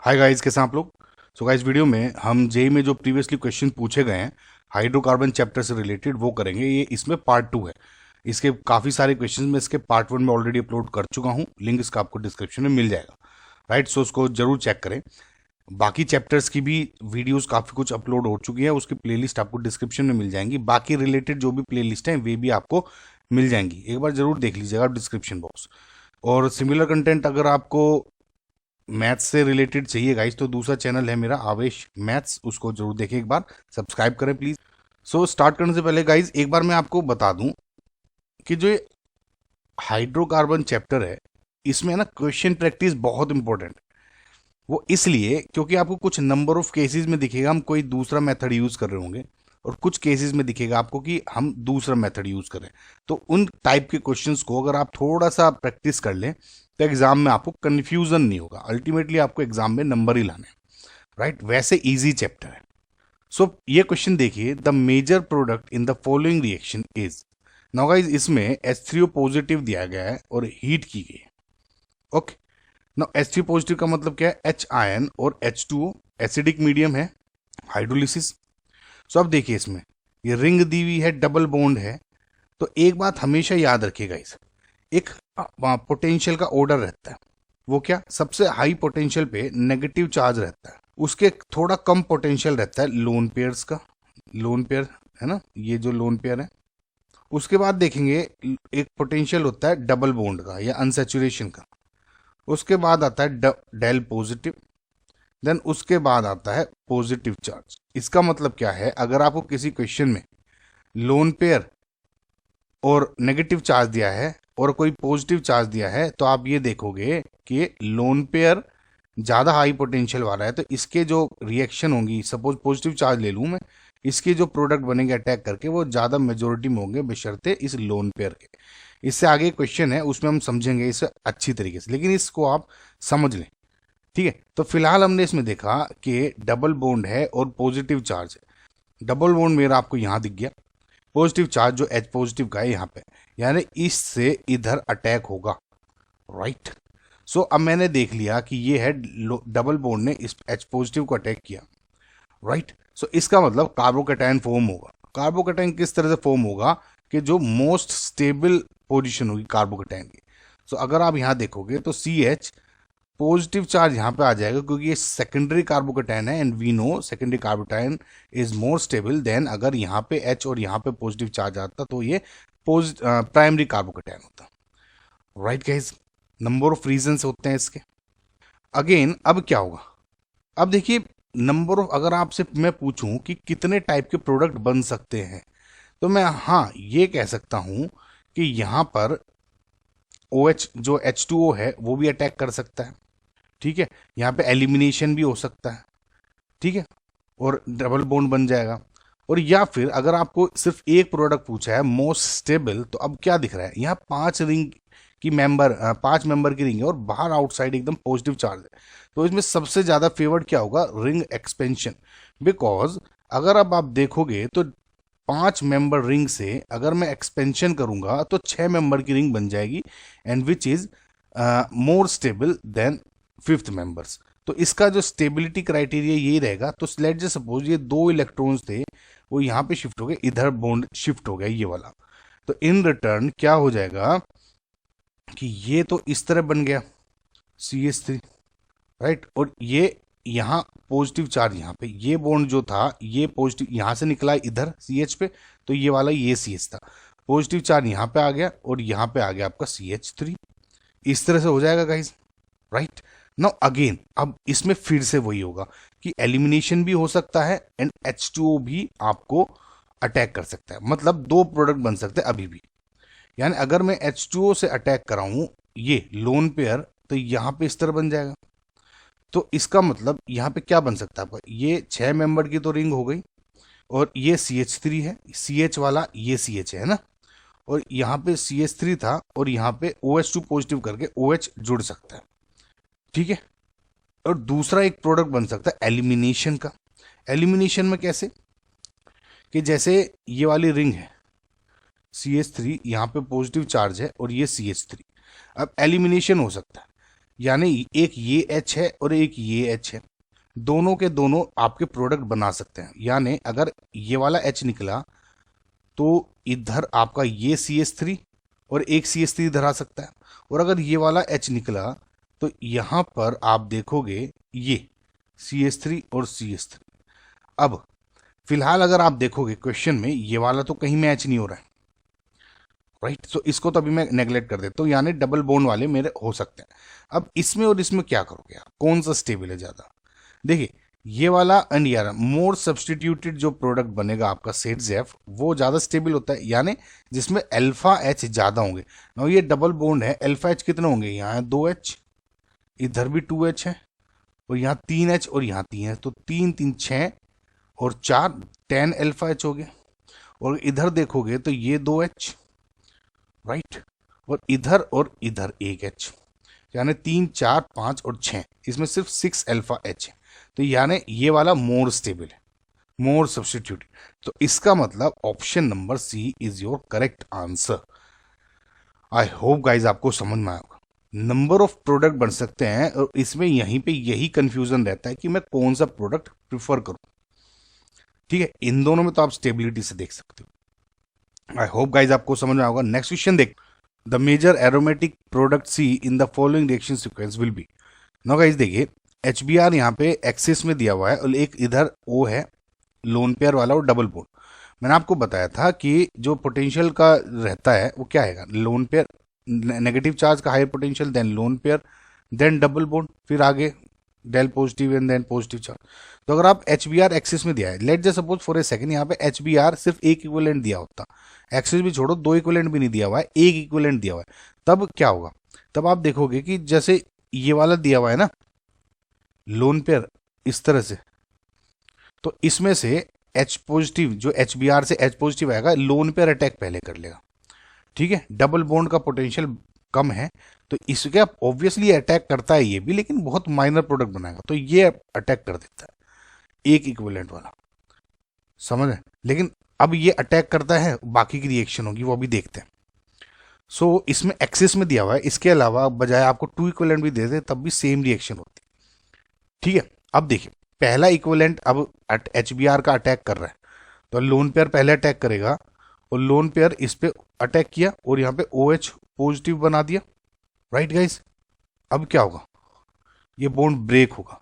Hi guys, कैसे हैं आप लोग। सो गाइस, वीडियो में हम जेई में जो प्रीवियसली क्वेश्चन पूछे गए हैं हाइड्रोकार्बन चैप्टर से रिलेटेड वो करेंगे। ये इसमें पार्ट 2 है। इसके काफ़ी सारे क्वेश्चंस में इसके पार्ट 1 में ऑलरेडी अपलोड कर चुका हूँ। लिंक इसका आपको डिस्क्रिप्शन में मिल जाएगा। राइट, सो उसको जरूर चेक करें। बाकी चैप्टर्स की भी वीडियोस काफ़ी कुछ अपलोड हो चुकी है, उसकी प्लेलिस्ट आपको डिस्क्रिप्शन में मिल जाएंगी। बाकी रिलेटेड जो भी प्लेलिस्ट हैं वे भी आपको मिल जाएंगी, एक बार जरूर देख लीजिएगा डिस्क्रिप्शन बॉक्स। और सिमिलर कंटेंट अगर आपको मैथ्स से रिलेटेड चाहिए गाइस तो दूसरा चैनल है मेरा आवेश मैथ्स, उसको जरूर देखें, एक बार सब्सक्राइब करें प्लीज। सो स्टार्ट करने से पहले गाइस एक बार मैं आपको बता दूं कि जो हाइड्रोकार्बन चैप्टर है इसमें ना क्वेश्चन प्रैक्टिस बहुत इंपॉर्टेंट। वो इसलिए क्योंकि आपको कुछ नंबर ऑफ केसेस में दिखेगा हम कोई दूसरा मेथड यूज कर रहे होंगे, और कुछ केसेस में दिखेगा आपको कि हम दूसरा मेथड यूज करें। तो उन टाइप के क्वेश्चंस को अगर आप थोड़ा सा प्रैक्टिस कर लें तो एग्जाम में आपको कंफ्यूजन नहीं होगा। अल्टीमेटली आपको एग्जाम में नंबर ही लाने, राइट। वैसे इजी चैप्टर है। सो ये क्वेश्चन देखिए, the major product in the following reaction is. Now guys, इसमें H3O पॉजिटिव दिया गया है और हीट की गई है। ओके, नाउ H3 पॉजिटिव का मतलब क्या है, H आयन और H2O एसिडिक मीडियम है, हाइड्रोलिसिस। सो अब देखिए इसमें ये रिंग दी हुई है, डबल बॉन्ड है। तो एक बात हमेशा याद रखिएगा, इस एक पोटेंशियल का ऑर्डर रहता है। वो क्या, सबसे हाई पोटेंशियल पे नेगेटिव चार्ज रहता है, उसके थोड़ा कम पोटेंशियल रहता है लोन पेयर्स का। लोन पेयर है ना, ये जो लोन पेयर है। उसके बाद देखेंगे एक पोटेंशियल होता है डबल बॉन्ड का या अनसेचुरेशन का। उसके बाद आता है डेल पॉजिटिव। देन उसके बाद आता है पॉजिटिव चार्ज। इसका मतलब क्या है, अगर आपको किसी क्वेश्चन में लोन पेयर और नेगेटिव चार्ज दिया है और कोई पॉजिटिव चार्ज दिया है तो आप ये देखोगे कि लोन पेयर ज़्यादा हाई पोटेंशियल वाला है, तो इसके जो रिएक्शन होंगी, सपोज पॉजिटिव चार्ज ले लूँ मैं, इसके जो प्रोडक्ट बनेंगे अटैक करके वो ज़्यादा मेजोरिटी में होंगे बशर्ते इस लोन पेयर के। इससे आगे क्वेश्चन है उसमें हम समझेंगे इसे अच्छी तरीके से, लेकिन इसको आप समझ लें, ठीक है। तो फिलहाल हमने इसमें देखा कि डबल बॉन्ड है और पॉजिटिव चार्ज है। डबल बॉन्ड मेरा आपको यहाँ दिख गया, पॉजिटिव चार्ज जो H पॉजिटिव का है यहाँ पे, यानी इससे इधर अटैक होगा, राइट। सो अब मैंने देख लिया कि ये है डबल बॉन्ड ने इस H पॉजिटिव को अटैक किया, राइट। सो इसका मतलब कार्बोकैटायन फॉर्म होगा। कार्बोकैटायन किस तरह से फॉर्म होगा कि जो मोस्ट स्टेबल पोजीशन होगी कार्बोकैटायन की। सो अगर आप यहाँ देखोगे तो CH पॉजिटिव चार्ज यहाँ पे आ जाएगा क्योंकि ये सेकेंडरी कार्बोकैटायन है, and we know secondary carbocation is more stable than अगर यहाँ पे H और यहाँ पे पॉजिटिव चार्ज आता तो ये प्राइमरी कार्बोकैटायन होता, right guys. Number of reasons होते हैं इसके। अगेन अब क्या होगा, अब देखिए नंबर ऑफ, अगर आपसे मैं पूछूं कि कितने टाइप के प्रोडक्ट बन सकते हैं तो मैं हाँ ये कह सकता हूं कि यहाँ पर OH जो H2O है वो भी अटैक कर सकता है, ठीक है। यहाँ पे एलिमिनेशन भी हो सकता है, ठीक है, और डबल बॉन्ड बन जाएगा। और या फिर अगर आपको सिर्फ एक प्रोडक्ट पूछा है मोस्ट स्टेबल, तो अब क्या दिख रहा है, यहाँ 5 रिंग की मेंबर, 5 मेंबर की रिंग है और बाहर आउटसाइड एकदम पॉजिटिव चार्ज है। तो इसमें सबसे ज्यादा फेवर्ड क्या होगा, रिंग एक्सपेंशन। बिकॉज अगर अब आप देखोगे तो 5 मेंबर रिंग से अगर मैं एक्सपेंशन करूंगा तो 6 मेंबर की रिंग बन जाएगी, and which is more stable then 5th members. तो इसका जो स्टेबिलिटी क्राइटेरिया यही रहेगा। तो लेट जे सपोज ये 2 इलेक्ट्रॉन्स थे, वो यहाँ पे शिफ्ट हो गए, इधर बॉन्ड शिफ्ट हो गया ये वाला। तो इन रिटर्न क्या हो जाएगा कि ये तो इस तरह बन गया CH3, राइट। और ये यहाँ पॉजिटिव चार्ज, यहाँ पे ये बॉन्ड जो था ये पॉजिटिव यहाँ से निकला इधर CH पे, तो ये वाला ये CH था, पॉजिटिव चार्ज यहाँ पे आ गया और यहाँ पे आ गया आपका CH3। इस तरह से हो जाएगा गाइज, राइट। नाउ अगेन अब इसमें फिर से वही होगा कि एलिमिनेशन भी हो सकता है एंड H2O भी आपको अटैक कर सकता है। मतलब 2 प्रोडक्ट बन सकते हैं अभी भी। यानी अगर मैं H2O से अटैक कराऊं ये लोन पेयर, तो यहाँ पे इस तरह बन जाएगा। तो इसका मतलब यहाँ पे क्या बन सकता है आपका, ये 6 मेंबर की तो रिंग हो गई, और ये CH3 है, CH वाला ये CH है ना, और यहाँ पे CH3 था और यहाँ पे OH2 पॉजिटिव करके OH जुड़ सकता है, ठीक है। और दूसरा एक प्रोडक्ट बन सकता है एलिमिनेशन का। एलिमिनेशन में कैसे, कि जैसे ये वाली रिंग है CH3, यहाँ पे पॉजिटिव चार्ज है और ये CH3, अब एलिमिनेशन हो सकता है। यानी एक ये एच है और एक ये एच है, दोनों के दोनों आपके प्रोडक्ट बना सकते हैं। यानी अगर ये वाला एच निकला तो इधर आपका ये CH3 और एक CH3 इधर आ सकता है, और अगर ये वाला एच निकला तो यहाँ पर आप देखोगे ये CH3 और CH3। अब फिलहाल अगर आप देखोगे क्वेश्चन में ये वाला तो कहीं मैच नहीं हो रहा है, राइट। तो इसको तो अभी मैं नेग्लेक्ट कर देता हूँ, यानी डबल बॉन्ड वाले मेरे हो सकते हैं। अब इसमें और इसमें क्या करोगे आप, कौन सा स्टेबल है ज़्यादा? देखिए ये वाला एंड ये वाला मोर सब्सटीट्यूटेड जो प्रोडक्ट बनेगा आपका सेट जेफ वो ज़्यादा स्टेबल होता है, यानी जिसमें अल्फा एच ज़्यादा होंगे। ना ये डबल बॉन्ड है, अल्फा एच कितने होंगे, यहाँ है 2H, इधर भी 2H है, और यहाँ 3H और यहाँ 3 है, तो 3 3 6 और 4 10 अल्फा एच हो गए। और इधर देखोगे तो ये 2H, राइट, और इधर 1H, यानी 3 4 5 और 6, इसमें सिर्फ 6 अल्फा एच है। तो यानी ये वाला मोर स्टेबल है, मोर सब्सटीट्यूट। तो इसका मतलब option number C is your correct answer. I hope guys आपको समझ में आएगा। नंबर ऑफ प्रोडक्ट बन सकते हैं और इसमें यहीं पे यही कंफ्यूजन रहता है कि मैं कौन सा प्रोडक्ट प्रिफर करूं। ठीक है, इन दोनों में तो आप स्टेबिलिटी से देख सकते हो। आई होप गाइज आपको समझ में आएगा। नेक्स्ट क्वेश्चन देख, the major aromatic product C in the following reaction sequence will be. No guys देखिए HBr यहाँ पे एक्सिस में दिया हुआ है और एक इधर O है लोन पेयर वाला और डबल बॉन्ड। मैंने आपको बताया था कि जो पोटेंशियल का रहता है वो क्या है, लोन पेयर नेगेटिव चार्ज का higher potential, then lone pair, then double bond, फिर आगे del positive and then positive charge. तो अगर आप HBr एक्सिस में दिया है, let just suppose for a second यहाँ पे HBr सिर्फ एक इक्विवेलेंट दिया होता, एक्सिस भी छोड़ो, 2 इक्विवेलेंट भी नहीं दिया हुआ है, एक इक्विवेलेंट दिया हुआ है, तब क्या होगा? तब आप देखोगे कि जैसे ये वाला दिया हुआ है ना लोन पेयर इस तरह से, तो इसमें से H पॉजिटिव जो HBr से H पॉजिटिव आएगा, लोन पेयर अटैक पहले कर लेगा। ठीक है, डबल बॉन्ड का पोटेंशियल कम है तो इसके ऑब्वियसली अटैक करता है ये भी, लेकिन बहुत माइनर प्रोडक्ट बनाएगा, तो ये अटैक कर देता है एक इक्विवेलेंट वाला, समझ है। लेकिन अब ये अटैक करता है, बाकी की रिएक्शन होगी वो भी देखते हैं। सो इसमें एक्सिस में दिया हुआ है, इसके अलावा बजाय आपको 2 इक्विवेलेंट भी दे दे तब भी सेम रिएक्शन होती है। ठीक है, अब देखिए पहला इक्विवेलेंट अब HBr का अटैक कर रहा है, तो लोन पेयर पहले अटैक करेगा और लोन पेयर इस पे अटैक किया और यहाँ पे OH पॉजिटिव बना दिया, राइट गाइस। अब क्या होगा, ये बॉन्ड ब्रेक होगा।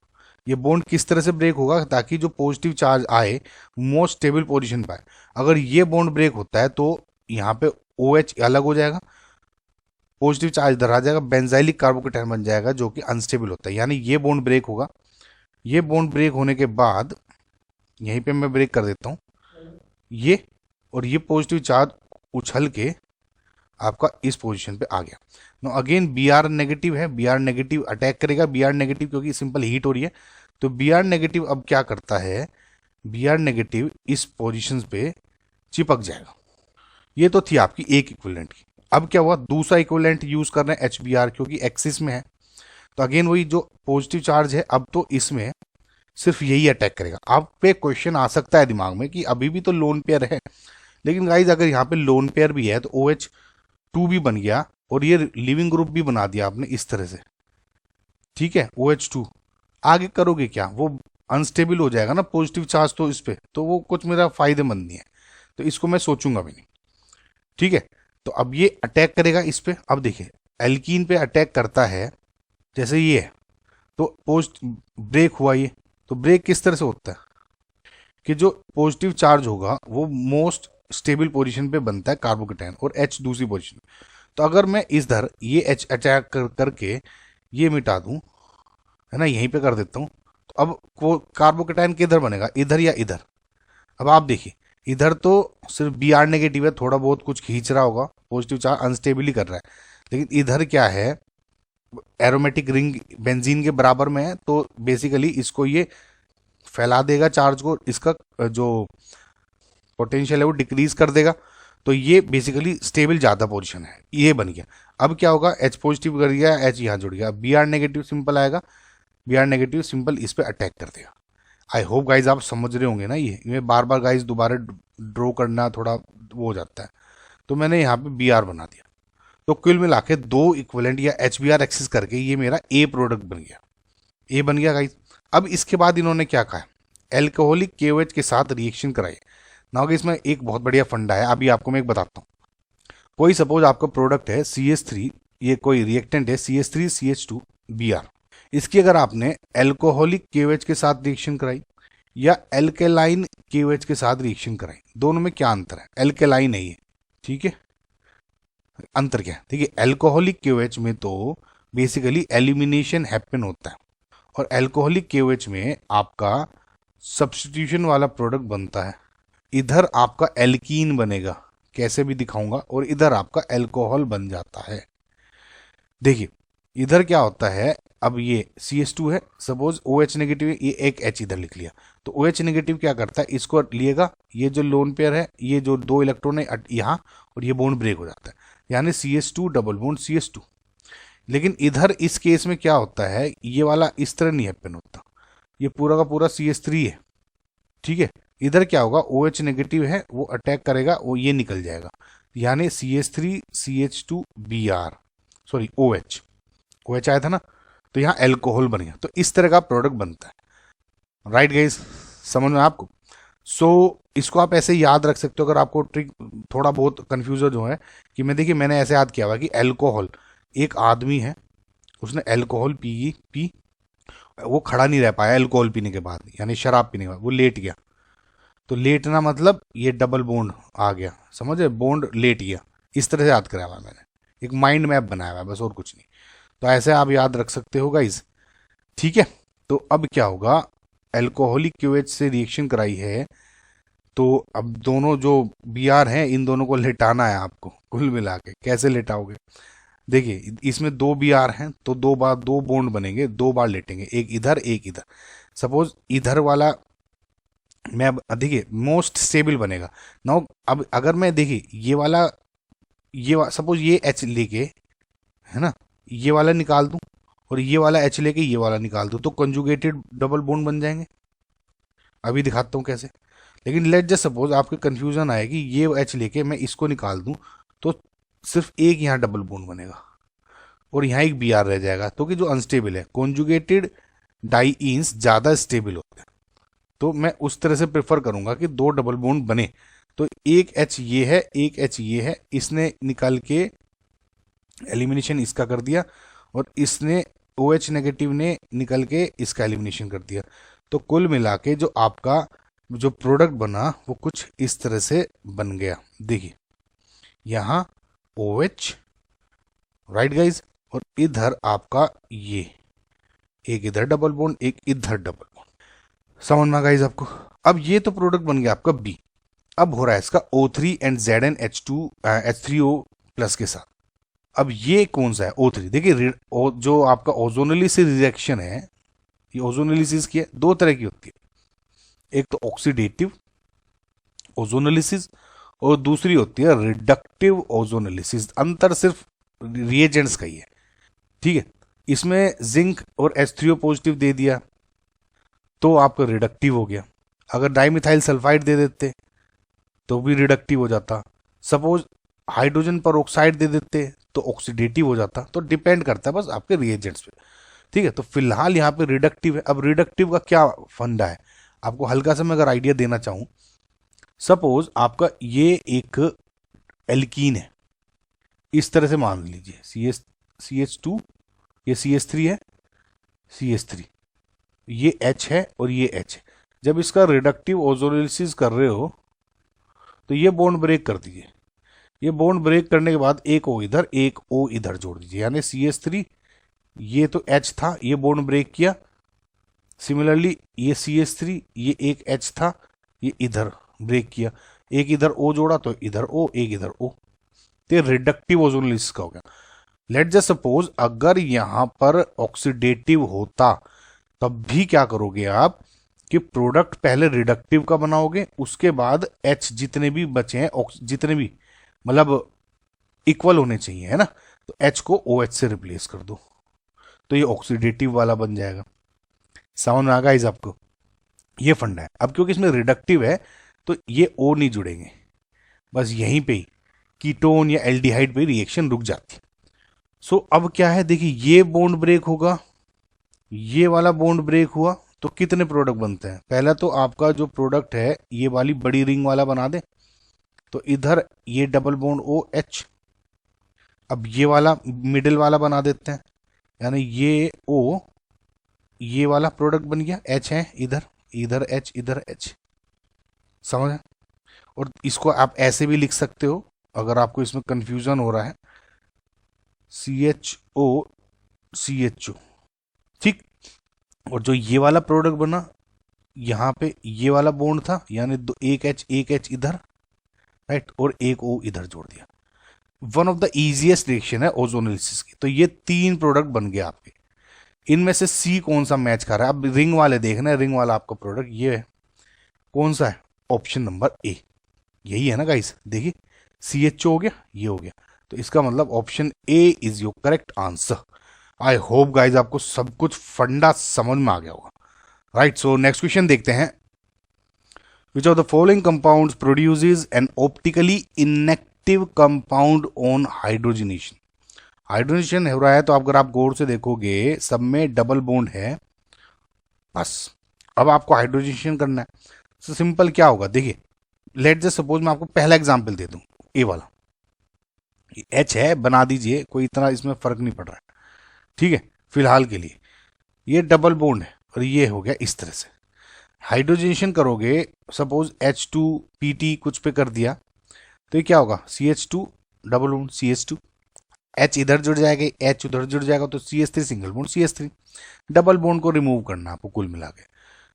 ये बॉन्ड किस तरह से ब्रेक होगा, ताकि जो पॉजिटिव चार्ज आए मोस्ट स्टेबल पोजीशन पाए। अगर ये बॉन्ड ब्रेक होता है तो यहाँ पे OH अलग हो जाएगा, पॉजिटिव चार्ज इधर आ जाएगा, बेंजाइलिक कार्बोकेटायन बन जाएगा जो कि अनस्टेबल होता है, यानी ये बॉन्ड ब्रेक होगा। ये बॉन्ड ब्रेक होने के बाद यहीं पे मैं ब्रेक कर देता हूँ ये, और ये पॉजिटिव चार्ज उछल के आपका इस पोजीशन पे आ गया। नो अगेन Br नेगेटिव है, Br नेगेटिव अटैक करेगा, Br नेगेटिव क्योंकि सिंपल हीट हो रही है, तो Br नेगेटिव अब क्या करता है, Br नेगेटिव इस पोजीशन पे चिपक जाएगा। ये तो थी आपकी एक इक्विवेलेंट की। अब क्या हुआ, दूसरा इक्विवेलेंट यूज कर रहे हैं HBr क्योंकि एक्सिस में है, तो अगेन वही जो पॉजिटिव चार्ज है अब तो इसमें सिर्फ यही अटैक करेगा। आप पे क्वेश्चन आ सकता है दिमाग में कि अभी भी तो लोन पेयर है, लेकिन गाइज अगर यहाँ पे लोन पेयर भी है तो OH2 भी बन गया और ये लिविंग ग्रुप भी बना दिया आपने इस तरह से। ठीक है, OH2 आगे करोगे क्या, वो अनस्टेबल हो जाएगा ना पॉजिटिव चार्ज, तो इस पे तो वो कुछ मेरा फायदेमंद नहीं है, तो इसको मैं सोचूंगा भी नहीं। ठीक है, तो अब ये अटैक करेगा इस पे। अब देखिए एल्कीन पे अटैक करता है जैसे ये है, तो पोस्ट ब्रेक हुआ ये, तो ब्रेक किस तरह से होता है कि जो पॉजिटिव चार्ज होगा वो मोस्ट स्टेबल पोजीशन पे बनता है कार्बोकेटायन और H दूसरी पोजीशन। तो अगर मैं इधर ये H अटैक करके ये मिटा दूं, है ना, यहीं पे कर देता हूं, तो अब वो कार्बोकेटायन किधर बनेगा, इधर या इधर? अब आप देखिए इधर तो सिर्फ Br नेगेटिव है, थोड़ा बहुत कुछ खींच रहा होगा, पॉजिटिव चार्ज अनस्टेबली कर रहा है, लेकिन इधर क्या है, एरोमेटिक रिंग बेंजीन के बराबर में है, तो बेसिकली इसको ये फैला देगा चार्ज को, इसका जो पोटेंशियल है वो डिक्रीज कर देगा, तो ये बेसिकली स्टेबल ज़्यादा पोजीशन है, ये बन गया। अब क्या होगा, H पॉजिटिव कर गया, H यहाँ जुड़ गया, Br नेगेटिव सिंपल आएगा, Br नेगेटिव सिंपल इस पर अटैक कर देगा। आई होप गाइज आप समझ रहे होंगे ना, ये बार बार गाइज दोबारा ड्रॉ करना थोड़ा वो हो जाता है, तो मैंने यहाँ पे Br बना दिया। तो कुल मिला के दो इक्विवेलेंट या HBr एक्सेस करके ये मेरा ए प्रोडक्ट बन गया, ए बन गया गाइस। अब इसके बाद इन्होंने क्या कहा, एल्कोहलिक KOH के साथ रिएक्शन कराई। नाउ इसमें एक बहुत बढ़िया फंडा है, अभी आपको मैं एक बताता हूँ। कोई सपोज आपका प्रोडक्ट है CH3, ये कोई रिएक्टेंट है CH3CH2Br, इसकी अगर आपने एल्कोहलिक KOH के साथ रिएक्शन कराई या एल्केलाइन KOH के साथ रिएक्शन कराई, दोनों में क्या अंतर है? एल्केलाइन है ये, ठीक है। अंतर क्या है? देखिए, एल्कोहलिक KOH में तो बेसिकली एलिमिनेशन हैपन होता है, और एल्कोहलिक KOH में आपका सब्स्टिट्यूशन वाला प्रोडक्ट बनता है। इधर आपका एल्कीन बनेगा, कैसे भी दिखाऊंगा, और इधर आपका एल्कोहल बन जाता है। देखिए इधर क्या होता है, अब ये CH2 है, सपोज OH नेगेटिव है, ये एक H इधर लिख लिया, तो OH नेगेटिव क्या करता है, इसको लिएगा, ये जो लोन पेयर है, ये जो दो इलेक्ट्रॉन है यहाँ, और ये बॉन्ड ब्रेक हो जाता है, यानी CH2 डबल बॉन्ड CH2। लेकिन इधर इस केस में क्या होता है, ये वाला इस तरह नहीं हैपन होता, ये पूरा का पूरा CH3 है, ठीक है। इधर क्या होगा, OH नेगेटिव है, वो अटैक करेगा, वो ये निकल जाएगा, यानी CH3CH2Br, सॉरी OH आया था ना, तो यहाँ एल्कोहल बन गया। तो इस तरह का प्रोडक्ट बनता है, राइट गाइस, समझ में आपको। सो इसको आप ऐसे याद रख सकते हो, अगर आपको ट्रिक थोड़ा बहुत कंफ्यूजन जो है कि देखिए मैंने ऐसे याद किया हुआ कि एल्कोहल, एक आदमी है, उसने एल्कोहल पी, वो खड़ा नहीं रह पाया एल्कोहल पीने के बाद, यानी शराब पीने के बाद वो लेट गया। तो लेटना मतलब ये डबल बॉन्ड आ गया, समझे, बॉन्ड लेट गया, इस तरह से याद कराया हुआ मैंने, एक माइंड मैप बनाया हुआ है बस, और कुछ नहीं। तो ऐसे आप याद रख सकते हो गाइस, ठीक है। तो अब क्या होगा, एल्कोहलिक KOH से रिएक्शन कराई है, तो अब दोनों जो Br हैं, इन दोनों को लेटाना है आपको। कुल मिला के कैसे लेटाओगे, देखिए इसमें दो Br हैं, तो दो बार दो बॉन्ड बनेंगे, दो बार लेटेंगे, एक इधर एक इधर। सपोज इधर वाला मैं, देखिए मोस्ट स्टेबल बनेगा नाउ। अब अगर मैं देखिए ये वाला, सपोज ये H लेके, है ना, ये वाला निकाल दूं, और ये वाला H लेके ये वाला निकाल दूं, तो कंजुगेटेड डबल बॉन्ड बन जाएंगे। अभी दिखाता हूं कैसे। लेकिन लेट जस्ट सपोज आपके कंफ्यूजन आएगी, ये H लेके मैं इसको निकाल दूं, तो सिर्फ एक यहाँ डबल बॉन्ड बनेगा, और यहाँ एक Br रह जाएगा, तो कि जो अनस्टेबल है, कॉन्जुगेटेड डाईईन्स ज़्यादा स्टेबल होते हैं, तो मैं उस तरह से प्रेफर करूंगा कि दो डबल बॉन्ड बने। तो एक H ये है, एक H ये है, इसने निकाल के एलिमिनेशन इसका कर दिया, और इसने OH नेगेटिव ने निकल के इसका एलिमिनेशन कर दिया। तो कुल मिला के जो आपका जो प्रोडक्ट बना वो कुछ इस तरह से बन गया। देखिए यहाँ OH, राइट गाइज, और इधर आपका ये एक इधर डबल बॉन्ड, एक इधर डबल बॉन्ड, समझ में गाइज आपको। अब ये तो प्रोडक्ट बन गया आपका B। अब हो रहा है इसका O3 एंड ZnH3O प्लस के साथ। अब ये कौन सा है, O3। देखिए जो आपका ओजोनोलिसिस रिएक्शन है, ये ओजोनोलिसिस की है, दो तरह की होती है, एक तो ऑक्सीडेटिव ओजोनोलिसिस, और दूसरी होती है रिडक्टिव ओजोनोलिसिस। अंतर सिर्फ रिएजेंट्स का ही है, ठीक है। इसमें जिंक और H3O पॉजिटिव दे दिया तो आपका रिडक्टिव हो गया, अगर डाइमिथाइल सल्फाइड दे देते तो भी रिडक्टिव हो जाता, सपोज हाइड्रोजन पर ऑक्साइड दे देते तो ऑक्सीडेटिव हो जाता। तो डिपेंड करता है बस आपके रिएजेंट्स पे, ठीक है। तो फिलहाल यहाँ पे रिडक्टिव है। अब रिडक्टिव का क्या फंडा है, आपको हल्का सा मैं अगर आइडिया देना चाहूँ, सपोज आपका ये एक एल्कीन है, इस तरह से मान लीजिए CH2, ये CH3 है, CH3, ये H है और ये H है। जब इसका रिडक्टिव ओजोनोलिसिस कर रहे हो तो ये बॉन्ड ब्रेक कर दीजिए। ये बॉन्ड ब्रेक करने के बाद एक O इधर, एक O इधर जोड़ दीजिए, यानी CH3, ये तो H था, ये बॉन्ड ब्रेक किया। सिमिलरली ये CH3, ये एक H था, ये इधर ब्रेक किया, एक इधर O जोड़ा तो इधर O, एक इधर O, तो रिडक्टिव ओजोनोलिसिस का हो गया। लेट जस्ट सपोज अगर यहां पर ऑक्सीडेटिव होता, तब भी क्या करोगे आप कि प्रोडक्ट पहले रिडक्टिव का बनाओगे, उसके बाद H जितने भी बचे हैं, जितने भी मतलब इक्वल होने चाहिए, है ना, तो H को OH से रिप्लेस कर दो, तो ये ऑक्सीडेटिव वाला बन जाएगा। समझ में आ गया इस आपको, ये फंडा है। अब क्योंकि इसमें रिडक्टिव है तो ये O नहीं जुड़ेंगे, बस यहीं पे ही कीटोन या एल्डिहाइड पे रिएक्शन रुक जाती है। सो अब क्या है, देखिए ये बॉन्ड ब्रेक होगा, ये वाला बॉन्ड ब्रेक हुआ, तो कितने प्रोडक्ट बनते हैं? पहला तो आपका जो प्रोडक्ट है ये वाली बड़ी रिंग वाला बना दे, तो इधर ये डबल बॉन्ड ओ एच। अब ये वाला मिडिल वाला बना देते हैं, यानी ये ओ, ये वाला प्रोडक्ट बन गया, एच है इधर, इधर एच, इधर एच, समझ? और इसको आप ऐसे भी लिख सकते हो अगर आपको इसमें कंफ्यूजन हो रहा है, CHO CHO, ठीक। और जो ये वाला प्रोडक्ट बना, यहाँ पे ये वाला बॉन्ड था, यानी एक एच इधर, राइट, और एक O इधर जोड़ दिया। One of the easiest reaction है ओजोनोलिसिस की। तो ये 3 प्रोडक्ट बन गए आपके। इनमें से C कौन सा मैच कर रहा है? अब रिंग वाले देखना है, रिंग वाला आपका प्रोडक्ट ये है, कौन सा है? ऑप्शन नंबर A, यही है ना गाइस। देखिए CHO हो गया, ये हो गया, तो इसका मतलब option A is your correct answer. I hope guys आपको सब कुछ फंडा समझ में आ गया होगा, राइट। सो नेक्स्ट क्वेश्चन देखते हैं। Which of the following compounds produces N optically inactive compound on hydrogenation? Hydrogenation हो रहा है, तो अगर आप गौर से देखोगे सब में डबल बॉन्ड है, बस। अब आपको हाइड्रोजनेशन करना है, तो सिंपल क्या होगा, देखिए लेट जस्ट सपोज मैं आपको पहला एग्जांपल दे दूं, ए वाला H है, बना दीजिए, कोई इतना इसमें फर्क नहीं पड़ रहा है, ठीक है, फिलहाल के लिए। ये डबल बॉन्ड है और ये हो गया इस तरह से। हाइड्रोजनेशन करोगे, सपोज H2PT कुछ पे कर दिया, तो ये क्या होगा, CH2 double bond CH2, H इधर जुड़ जाएगा, H उधर जुड़ जाएगा, तो CH3 single bond CH3। Double bond को रिमूव करना आपको कुल मिला के,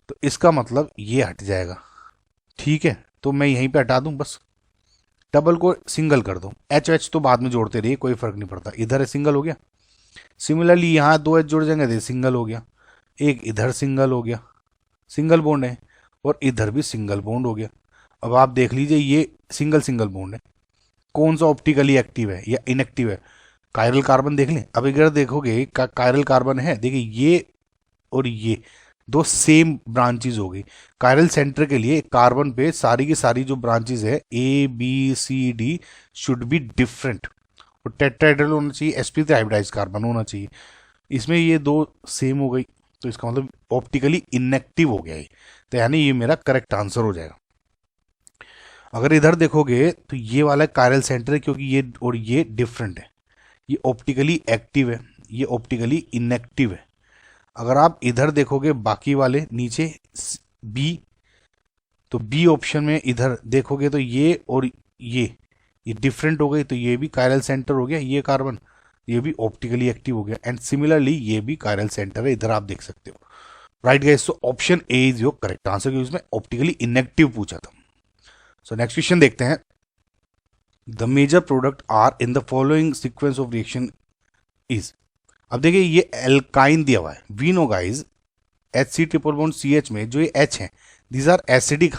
तो इसका मतलब ये हट जाएगा, ठीक है। तो मैं यहीं पे हटा दूं, बस डबल को सिंगल कर दो, H तो बाद में जोड़ते रहिए, कोई फर्क नहीं पड़ता। इधर है, सिंगल हो गया। सिमिलरली यहाँ 2 H जुड़ जाएंगे तो सिंगल हो गया, एक इधर सिंगल हो गया, सिंगल बॉन्ड है, और इधर भी सिंगल बॉन्ड हो गया। अब आप देख लीजिए ये सिंगल सिंगल बॉन्ड है, कौन सा ऑप्टिकली एक्टिव है या इनएक्टिव है? कायरल कार्बन देख लें। अब अगर देखोगे कायरल कार्बन है, देखिए ये और ये 2 सेम ब्रांचेज हो गई। कायरल सेंटर के लिए कार्बन पे सारी की सारी जो ब्रांचेज है ABCD शुड बी डिफरेंट, और टेट्राहेड्रल होना चाहिए, sp3 हाइब्रिडाइज कार्बन होना चाहिए। इसमें ये 2 सेम हो गई, तो इसका मतलब ऑप्टिकली इनएक्टिव हो गया है, तो यानी ये मेरा करेक्ट आंसर हो जाएगा। अगर इधर देखोगे तो ये वाला कायरल सेंटर है, क्योंकि ये और ये डिफरेंट है, ये ऑप्टिकली एक्टिव है, ये ऑप्टिकली इनएक्टिव है। अगर आप इधर देखोगे बाकी वाले नीचे B, तो B ऑप्शन में इधर देखोगे तो ये और ये डिफरेंट हो गई, तो ये भी कायरल सेंटर हो गया, ये कार्बन, ये भी ऑप्टिकली एक्टिव हो गया। एंड सिमिलरली ये भी कायरल सेंटर है, इधर आप देख सकते हो, right guys. So option A is your correct answer, क्योंकि इसमें ऑप्टिकली इनएक्टिव पूछा था। सो नेक्स्ट क्वेश्चन देखते हैं। The major product R in the following sequence of reaction is. अब देखिए ये एल्काइन दिया हुआ है, we know guys HC triple bond CH में जो ये H है, दीज आर एसिडिक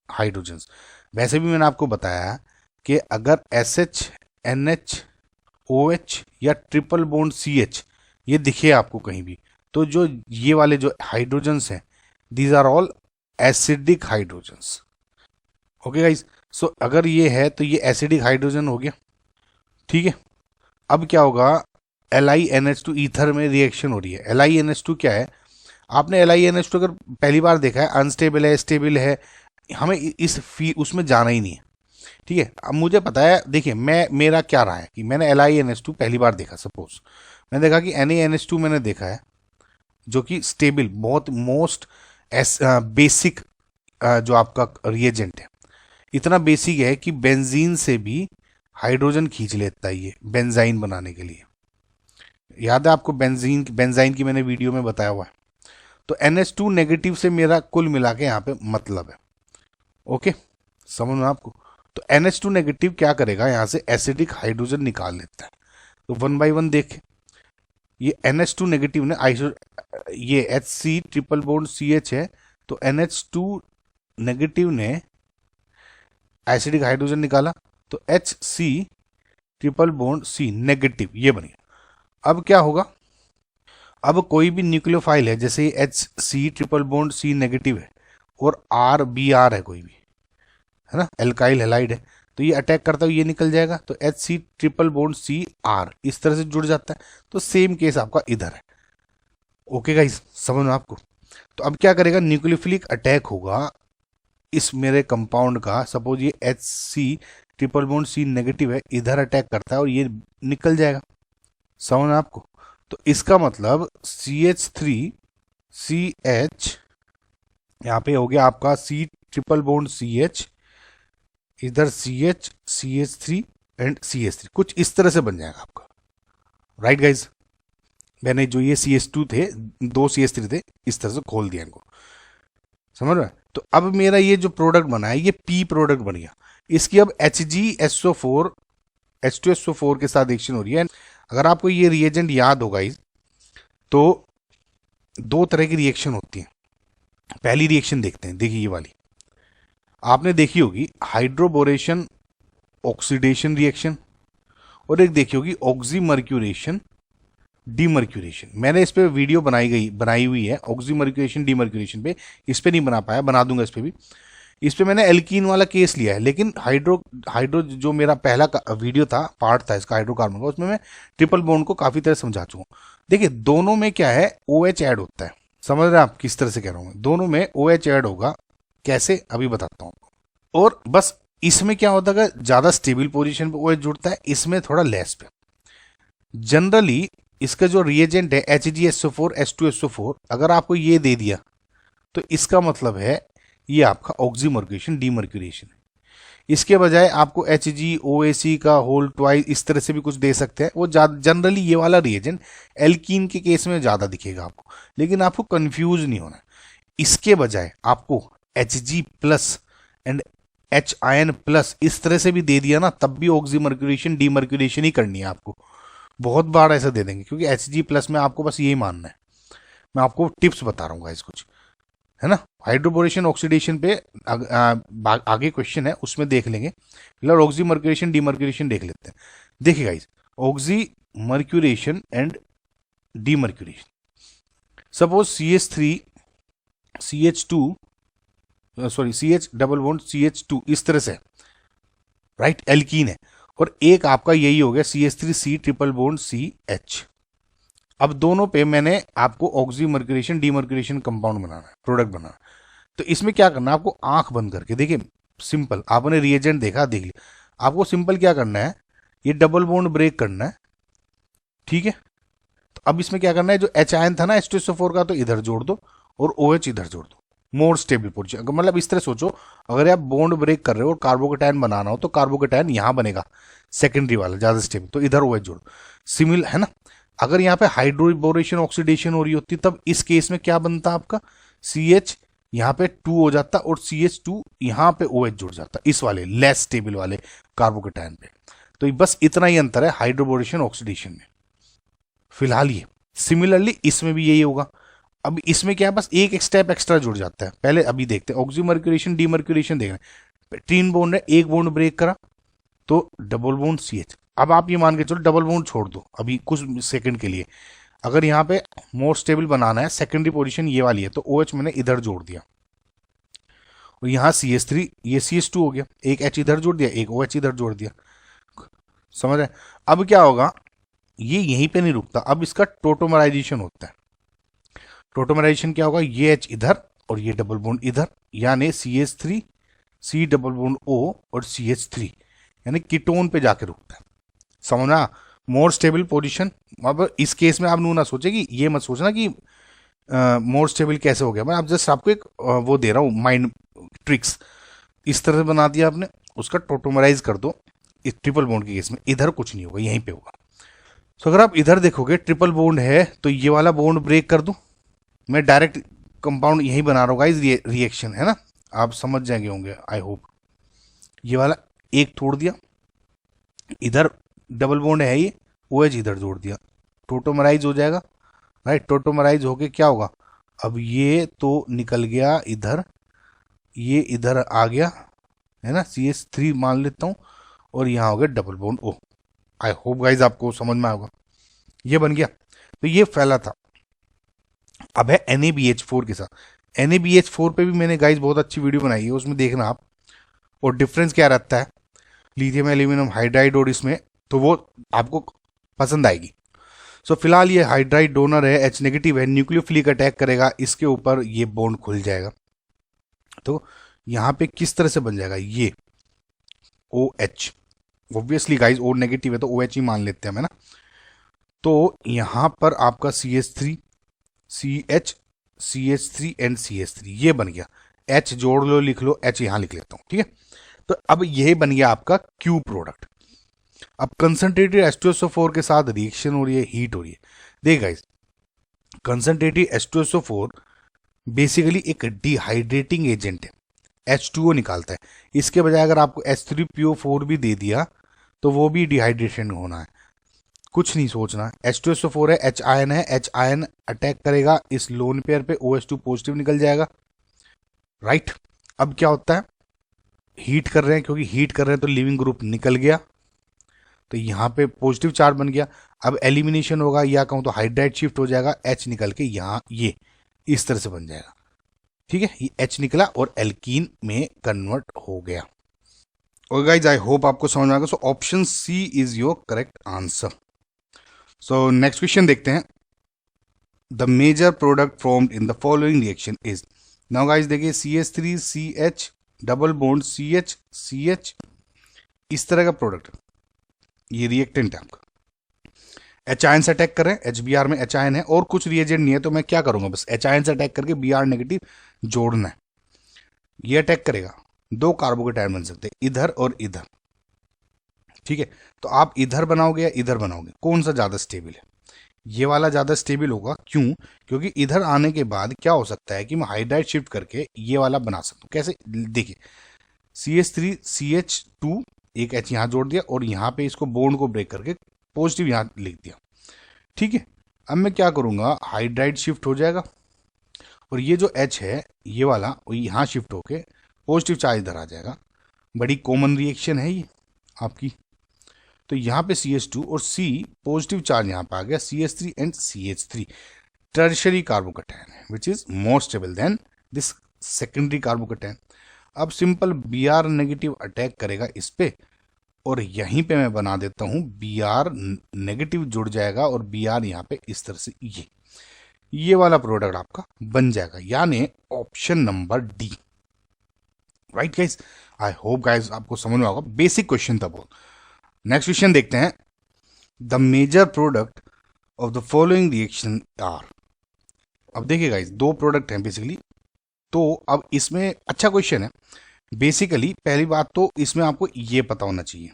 हाइड्रोजन्स। वैसे भी मैंने आपको बताया कि अगर SH NH OH या ट्रिपल बॉन्ड CH ये दिखे आपको कहीं भी, तो जो ये वाले जो हाइड्रोजन्स हैं, these are all acidic hydrogens. Okay guys, so अगर ये है तो ये एसिडिक हाइड्रोजन हो गया, ठीक है। अब क्या होगा, LiNH2 ईथर में रिएक्शन हो रही है। LiNH2 क्या है, आपने LiNH2 अगर पहली बार देखा है, अनस्टेबल है, स्टेबल है, हमें उसमें जाना ही नहीं है, ठीक है। अब मुझे पता है, देखिए मेरा क्या रहा है कि मैंने LiNH2 पहली बार देखा, सपोज मैंने देखा कि NaNH2 मैंने देखा है, जो कि स्टेबल, बहुत मोस्ट बेसिक जो आपका रिएजेंट है, इतना बेसिक है कि बेंजीन से भी हाइड्रोजन खींच लेता है ये बेंजाइन बनाने के लिए। याद है आपको, बेंजाइन की मैंने वीडियो में बताया हुआ है। तो NH2 नेगेटिव से मेरा कुल मिला के यहाँ पे मतलब है, ओके, समझ में आपको। तो NH2 नेगेटिव क्या करेगा, यहाँ से एसिडिक हाइड्रोजन निकाल लेता है। तो 1 बाय 1 देखें, ये NH2 नेगेटिव ने ये HC ट्रिपल बॉन्ड CH है, तो NH2 नेगेटिव ने एसिडिक हाइड्रोजन निकाला, तो HC triple bond C negative ये बन गया। अब क्या होगा, अब कोई भी न्यूक्लियोफाइल है, जैसे HC triple bond C negative है और RBR है कोई भी, है ना, एल्काइल हैलाइड है, तो ये अटैक करता है, ये निकल जाएगा, तो HC ट्रिपल बॉन्ड CR इस तरह से जुड़ जाता है। तो सेम केस आपका इधर है। ओके गाइस, समझ में आपको? तो अब क्या करेगा, न्यूक्लियोफिलिक अटैक होगा इस मेरे कंपाउंड का। सपोज ये HC triple bond C negative है, इधर अटैक करता है और ये निकल जाएगा। समझ में आपको? तो इसका मतलब CH3CH यहाँ पे हो गया आपका C ट्रिपल बॉन्ड CH, इधर CH CH3 एंड CH3, कुछ इस तरह से बन जाएगा आपका। राइट गाइज, मैंने जो ये CH2 थे, 2 CH3 थे, इस तरह से खोल दिया इनको। समझ रहे? तो अब मेरा ये जो प्रोडक्ट बना है, ये P प्रोडक्ट बन गया। इसकी अब HgSO4 H2SO4 के साथ रिएक्शन हो रही है। अगर आपको ये रिएजेंट याद होगा तो 2 तरह की रिएक्शन होती है। पहली रिएक्शन देखते हैं, देखिए ये वाली आपने देखी होगी, हाइड्रोबोरेशन ऑक्सीडेशन रिएक्शन, और एक देखी होगी ऑक्सीमर्क्यूरेशन डीमर्क्यूरेशन। मैंने इस पे वीडियो बनाई हुई है ऑक्सीमर्क्यूरेशन डीमर्क्यूरेशन पे, इस पे नहीं बना पाया, बना दूंगा इस पे भी। इस पे मैंने एल्कीन वाला केस लिया है, लेकिन हाइड्रो जो मेरा पहला वीडियो था, पार्ट था इसका हाइड्रोकार्बन का, उसमें मैं ट्रिपल बॉन्ड को काफी तरह समझा चुका हूँ। देखिए दोनों में क्या है, OH ऐड होता है। समझ रहे हैं आप किस तरह से कह रहा हूँ? दोनों में OH ऐड होगा, कैसे अभी बताता हूँ। और बस इसमें क्या होता है, ज्यादा स्टेबल पोजीशन पे OH जुड़ता है, इसमें थोड़ा लेस पे। जनरली इसका जो रिएजेंट है HgSO4 H2SO4, अगर आपको ये दे दिया तो इसका मतलब है ये आपका ऑक्सीमर्क्यूरेशन डीमर्क्यूरेशन है। इसके बजाय आपको HgOAC का होल ट्वाइस इस तरह से भी कुछ दे सकते हैं। वो जनरली ये वाला रिएजेंट एल्कीन के केस में ज्यादा दिखेगा आपको, लेकिन आपको कंफ्यूज नहीं होना। इसके बजाय आपको Hg plus and H ion plus इस तरह से भी दे दिया ना, तब भी ऑक्सीमर्क्यूरेशन डीमर्क्यूरेशन ही करनी है आपको। बहुत बार ऐसा दे देंगे, क्योंकि Hg प्लस में आपको बस यही मानना है। मैं आपको टिप्स बता रहा हूँ गाइस कुछ, है ना। हाइड्रोबोरेशन ऑक्सीडेशन पे आगे क्वेश्चन है, उसमें देख लेंगे। फिलहाल ऑक्सीमर्क्यूरेशन डीमर्क्यूरेशन देख लेते हैं। देखिए guys, oxymercuration and demercuration, suppose CH3 CH2 sorry CH double bond CH2 इस तरह से, राइट, एल्कीन है, और एक आपका यही हो गया CH3C ट्रिपल बॉन्ड CH। अब दोनों पे मैंने आपको ऑक्सीमर्क्यूरेशन डीमर्क्यूरेशन कंपाउंड बनाना है, प्रोडक्ट बनाना है। तो इसमें क्या करना है, आपको आंख बंद करके, देखिए सिंपल, आपने रिएजेंट देखा, देख लिया, आपको सिंपल क्या करना है, ये डबल बॉन्ड ब्रेक करना है, ठीक है। तो अब इसमें क्या करना है, जो H आयन था ना H2SO4 का, तो इधर जोड़ दो, और OH इधर जोड़ दो, मोर स्टेबल पोजीशन। मतलब इस तरह सोचो, अगर आप बॉन्ड ब्रेक कर रहे हो और कार्बोकेटायन बनाना हो, तो कार्बोकेटायन यहां बनेगा, सेकेंडरी वाला ज्यादा स्टेबल, तो इधर OH जोड़ो, सिमिल है ना। अगर यहाँ पे हाइड्रोबोरेशन ऑक्सीडेशन हो रही होती, तब इस केस में क्या बनता आपका, CH यहाँ पे 2 हो जाता, और CH2 यहाँ पे OH जुड़ जाता, इस वाले लेस स्टेबल वाले कार्बोकेटायन पे। तो बस इतना ही अंतर है हाइड्रोबोरेशन ऑक्सीडेशन में फिलहाल ये। सिमिलरली इसमें भी यही होगा। अब इसमें क्या है, बस एक स्टेप एक्स्ट्रा जुड़ जाता है। पहले अभी देखते हैं ऑक्सीमर्क्यूरेशन डीमर्क्यूरेशन, देख रहे हैं, 3 बॉन्ड है, एक बॉन्ड ब्रेक करा तो डबल बॉन्ड CH। अब आप ये मान के चलो डबल बॉन्ड छोड़ दो अभी कुछ सेकंड के लिए। अगर यहाँ पे मोर स्टेबल बनाना है, सेकेंडरी पोजीशन ये वाली है, तो OH मैंने इधर जोड़ दिया, और यहाँ CH3, ये CH2 हो गया, एक H इधर जोड़ दिया, एक OH इधर जोड़ दिया। समझ रहे? अब क्या होगा, ये यहीं पे नहीं रुकता, अब इसका टोटोमराइजेशन होता है। टोटोमराइजेशन क्या होगा, ये H इधर और ये डबल बॉन्ड इधर, यानी CH3 C double bond O और CH3, यानी कीटोन पे जाके रुकता है। समझना, मोर स्टेबल पोजीशन। अब इस केस में आप ना सोचे कि, ये मत सोचना कि मोर स्टेबल कैसे हो गया, मैं आप जस्ट आपको एक वो दे रहा हूँ माइंड ट्रिक्स। इस तरह से बना दिया आपने, उसका टोटोमराइज कर दो। इस ट्रिपल बॉन्ड के केस में इधर कुछ नहीं होगा, यहीं पे होगा। तो अगर आप इधर देखोगे ट्रिपल बॉन्ड है, तो ये वाला बॉन्ड ब्रेक कर दूं, मैं डायरेक्ट कंपाउंड यहीं बना रहा हूँ गाइस, रिएक्शन है ना, आप समझ जाएंगे होंगे आई होप। ये वाला एक तोड़ दिया, इधर डबल बॉन्ड है ये, OH इधर जोड़ दिया, टोटोमराइज हो जाएगा, राइट। टोटोमराइज होके क्या होगा, अब ये तो निकल गया इधर, ये इधर आ गया, है ना, CH3 मान लेता हूँ, और यहाँ हो गया डबल बॉन्ड O। आई होप गाइज आपको समझ में आएगा, ये बन गया। तो ये फैला था। अब है NaBH4 के साथ। NaBH4 पे भी मैंने गाइज बहुत अच्छी वीडियो बनाई है, उसमें देखना आप। और डिफरेंस क्या रहता है, लिथियम एल्यूमिनियम हाइड्राइड और इसमें, तो वो आपको पसंद आएगी। सो फिलहाल ये हाइड्राइड डोनर है, H नेगेटिव है, न्यूक्लियोफिलिक अटैक करेगा, इसके ऊपर ये बॉन्ड खुल जाएगा। तो यहाँ पे किस तरह से बन जाएगा, ये OH, obviously guys O negative है तो OH ही मान लेते हैं हम, है ना। तो यहाँ पर आपका CH3 CH CH3 and CH3 ये बन गया। H जोड़ लो, लिख लो, H यहाँ लिख लेता हूँ, ठीक है। तो अब यही बन गया आपका Q प्रोडक्ट। अब कंसंट्रेटेड H2SO4 के साथ रिएक्शन हो रही है, हीट हो रही है। देखिए गाइस, कंसंट्रेटेड H2SO4 बेसिकली एक डिहाइड्रेटिंग एजेंट है, H2O निकालता है। इसके बजाय अगर आपको H3PO4 भी दे दिया तो वो भी डिहाइड्रेशन होना है, कुछ नहीं सोचना। H2SO4 है, H आयन है, H आयन अटैक करेगा इस लोन पेयर पे, OH2 पॉजिटिव निकल जाएगा, राइट। अब क्या होता है, हीट कर रहे हैं, क्योंकि हीट कर रहे हैं तो लिविंग ग्रुप निकल गया, तो यहाँ पे पॉजिटिव चार्ज बन गया। अब एलिमिनेशन होगा, या कहूँ तो हाइड्राइड शिफ्ट हो जाएगा, H निकल के यहाँ ये इस तरह से बन जाएगा, ठीक है। ये H निकला और एल्कीन में कन्वर्ट हो गया। और गाइज आई होप आपको समझ में आ गया। So option C is your correct answer. So next question देखते हैं। The major product formed in the following reaction is, now guys देखिए CH3 CH double bond CH CH, इस तरह का प्रोडक्ट, ये रिएक्टेंट है आपका। H आयन से अटैक कर रहे हैं, HBr में H आयन है और कुछ रिएजेंट नहीं है, तो मैं क्या करूंगा, बस H आयन से अटैक करके Br नेगेटिव जोड़ना है। ये अटैक करेगा, दो कार्बोकेटायन बन सकते हैं, इधर और इधर, ठीक है। तो आप इधर बनाओगे या इधर बनाओगे, कौन सा ज्यादा स्टेबल है, ये वाला ज्यादा स्टेबल होगा। क्यों, क्योंकि इधर आने के बाद क्या हो सकता है कि मैं हाइड्राइड शिफ्ट करके ये वाला बना सकता हूँ। कैसे, देखिए CH3 CH2 एक H यहाँ जोड़ दिया और यहाँ पे इसको बॉन्ड को ब्रेक करके पॉजिटिव यहाँ लिख दिया, ठीक है। अब मैं क्या करूँगा, हाइड्राइड शिफ्ट हो जाएगा और ये जो H है ये वाला यहाँ शिफ्ट होके पॉजिटिव चार्ज इधर आ जाएगा। बड़ी कॉमन रिएक्शन है ये आपकी। तो यहाँ पे CH2 और C पॉजिटिव चार्ज यहाँ पे आ गया, CH3 and CH3 tertiary carbocation है which is more stable then this secondary carbocation. अब सिंपल Br नेगेटिव अटैक करेगा इस पे और यहीं पे मैं बना देता हूं Br नेगेटिव जुड़ जाएगा और Br यहाँ पे इस तरह से ये वाला प्रोडक्ट आपका बन जाएगा, यानी option number D, right guys. I hope guys आपको समझ में होगा, बेसिक क्वेश्चन था बहुत। नेक्स्ट क्वेश्चन देखते हैं। The major product of the following reaction are, अब देखिए गाइस दो प्रोडक्ट हैं बेसिकली, तो अब इसमें अच्छा क्वेश्चन है। बेसिकली पहली बात तो इसमें आपको ये पता होना चाहिए,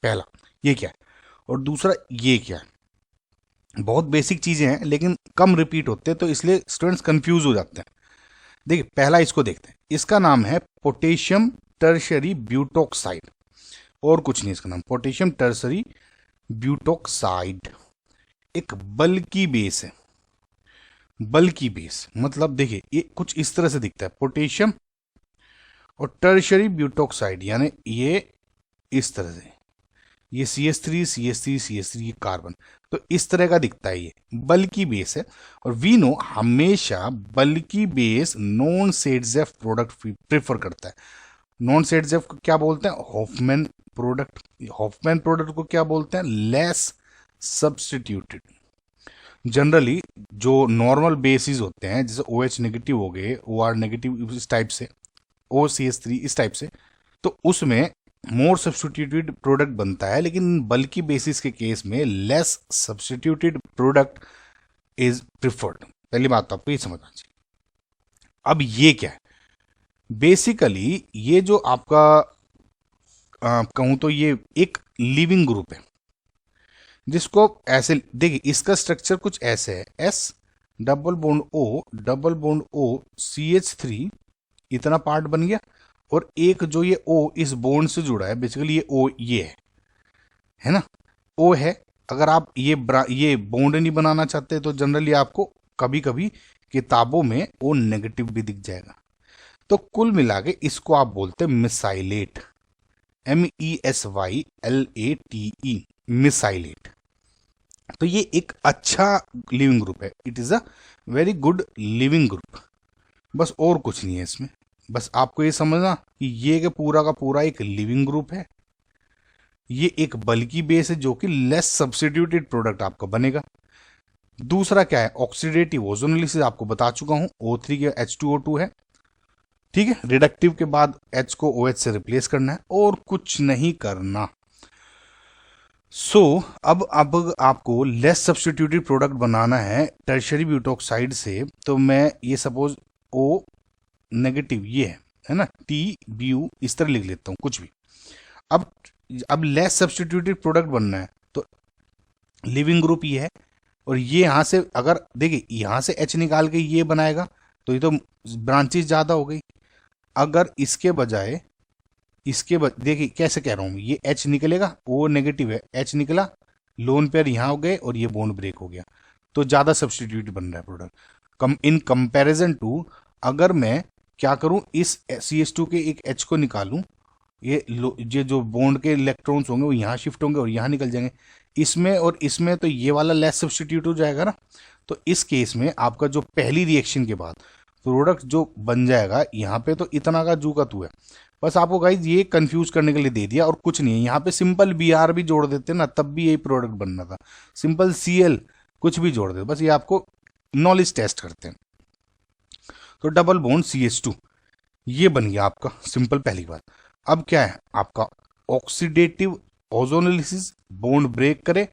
पहला ये क्या है और दूसरा ये क्या है। बहुत बेसिक चीजें हैं लेकिन कम रिपीट होते हैं, तो इसलिए स्टूडेंट्स कंफ्यूज हो जाते हैं। देखिए पहला इसको देखते हैं, इसका नाम है पोटेशियम टर्शरी ब्यूटोक्साइड, और कुछ नहीं, इसका नाम पोटेशियम टर्शरी ब्यूटोक्साइड। एक बल्की बेस है, बल्की बेस मतलब देखिए ये कुछ इस तरह से दिखता है, पोटेशियम और टर्शरी ब्यूटोक्साइड, यानी ये इस तरह से, ये CH3 CH3 CH3 ये कार्बन, तो इस तरह का दिखता है, ये बल्की बेस है। और वी नो हमेशा bulky base non Saytzeff product prefer करता है। नॉन सेडजेफ को क्या बोलते हैं, हॉफमैन प्रोडक्ट। हॉफमैन प्रोडक्ट को क्या बोलते हैं, लेस सब्स्टिट्यूटेड। जनरली जो नॉर्मल बेसिस होते हैं जैसे OH नेगेटिव हो गए, OR नेगेटिव इस टाइप से, OCH3 इस टाइप से, तो उसमें मोर सब्स्टिट्यूटेड प्रोडक्ट बनता है, लेकिन बल्की बेसिस के केस में less substituted product is preferred. पहली बात तो आपको ये समझना चाहिए। अब ये क्या है, बेसिकली ये जो आपका कहूं तो ये एक लिविंग ग्रुप है, जिसको ऐसे देखिए, इसका स्ट्रक्चर कुछ ऐसे है, S double bond O CH3 इतना पार्ट बन गया, और एक जो ये O इस बॉन्ड से जुड़ा है, बेसिकली ये O ये है ना, O है। अगर आप ये बॉन्ड नहीं बनाना चाहते तो जनरली आपको कभी कभी किताबों में O नेगेटिव भी दिख जाएगा। तो कुल मिला के इसको आप बोलते हैं मिसाइलेट, MESYLATE, मिसाइलेट। तो ये एक अच्छा लिविंग ग्रुप है, it is a very good leaving group, बस और कुछ नहीं है इसमें। बस आपको ये समझना कि ये के पूरा का पूरा एक लिविंग ग्रुप है, ये एक बल्की बेस है जो कि लेस सब्स्टिट्यूटेड प्रोडक्ट आपका बनेगा। दूसरा क्या है, ऑक्सीडेटिव ओजोनोलिसिस, आपको बता चुका हूं, O3 के H2O2 है, ठीक है। रिडक्टिव के बाद H को OH से रिप्लेस करना है और कुछ नहीं करना। अब आपको लेस सब्स्टिट्यूटेड प्रोडक्ट बनाना है टर्शियरी ब्यूटोक्साइड से। तो मैं ये सपोज O नेगेटिव ये है ना, TBU इस तरह लिख लेता हूं कुछ भी। अब लेस सब्स्टिट्यूटेड प्रोडक्ट बनना है तो लिविंग ग्रुप ये है, और ये यहां से अगर देखिए यहां से H निकाल के ये बनाएगा तो ये तो ब्रांचेस ज्यादा हो गई। अगर इसके बजाय देखिए कैसे कह रहा हूं, ये H निकलेगा, O नेगेटिव है, H निकला, लोन पेयर यहां हो गए और ये बॉन्ड ब्रेक हो गया, तो ज्यादा सब्स्टिट्यूट बन रहा है प्रोडक्ट इन कंपैरिजन टू अगर मैं क्या करूं, इस CH2 के एक H को निकालूं, ये जो बॉन्ड के इलेक्ट्रॉन्स होंगे वो यहाँ शिफ्ट होंगे और यहाँ निकल जाएंगे, इसमें और इसमें, तो ये वाला लेस सब्स्टिट्यूट हो जाएगा ना। तो इस केस में आपका जो पहली रिएक्शन के बाद प्रोडक्ट जो बन जाएगा यहाँ पे, तो इतना का जू का तू है। बस आपको गाइज ये कंफ्यूज करने के लिए दे दिया और कुछ नहीं है। यहाँ पे सिंपल Br भी जोड़ देते ना, तब भी यही प्रोडक्ट बनना था, सिंपल Cl कुछ भी जोड़ देते, बस ये आपको नॉलेज टेस्ट करते हैं। तो डबल बॉन्ड CH2 ये बन गया आपका सिंपल पहली बात। अब क्या है आपका ऑक्सीडेटिव ओजोनोलिसिस, बॉन्ड ब्रेक करे,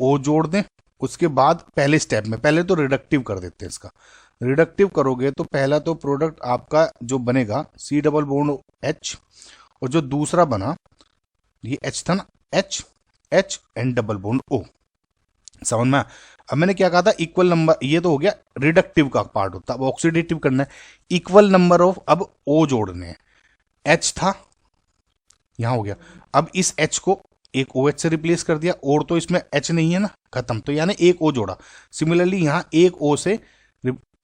O जोड़ दें, उसके बाद पहले स्टेप में पहले तो रिडक्टिव कर देते हैं इसका। रिडक्टिव करोगे तो पहला तो प्रोडक्ट आपका जो बनेगा C डबल बॉन्ड H, और जो दूसरा बना ये H था ना, H and double bond O, समझ में। अब मैंने क्या कहा था, इक्वल नंबर, ये तो हो गया रिडक्टिव का पार्ट होता है। अब ऑक्सीडेटिव करना है, इक्वल नंबर ऑफ अब O जोड़ने हैं। H था यहां हो गया, अब इस H को एक OH से रिप्लेस कर दिया, और तो इसमें H नहीं है ना, खत्म, तो यानी एक O जोड़ा। सिमिलरली यहां एक O से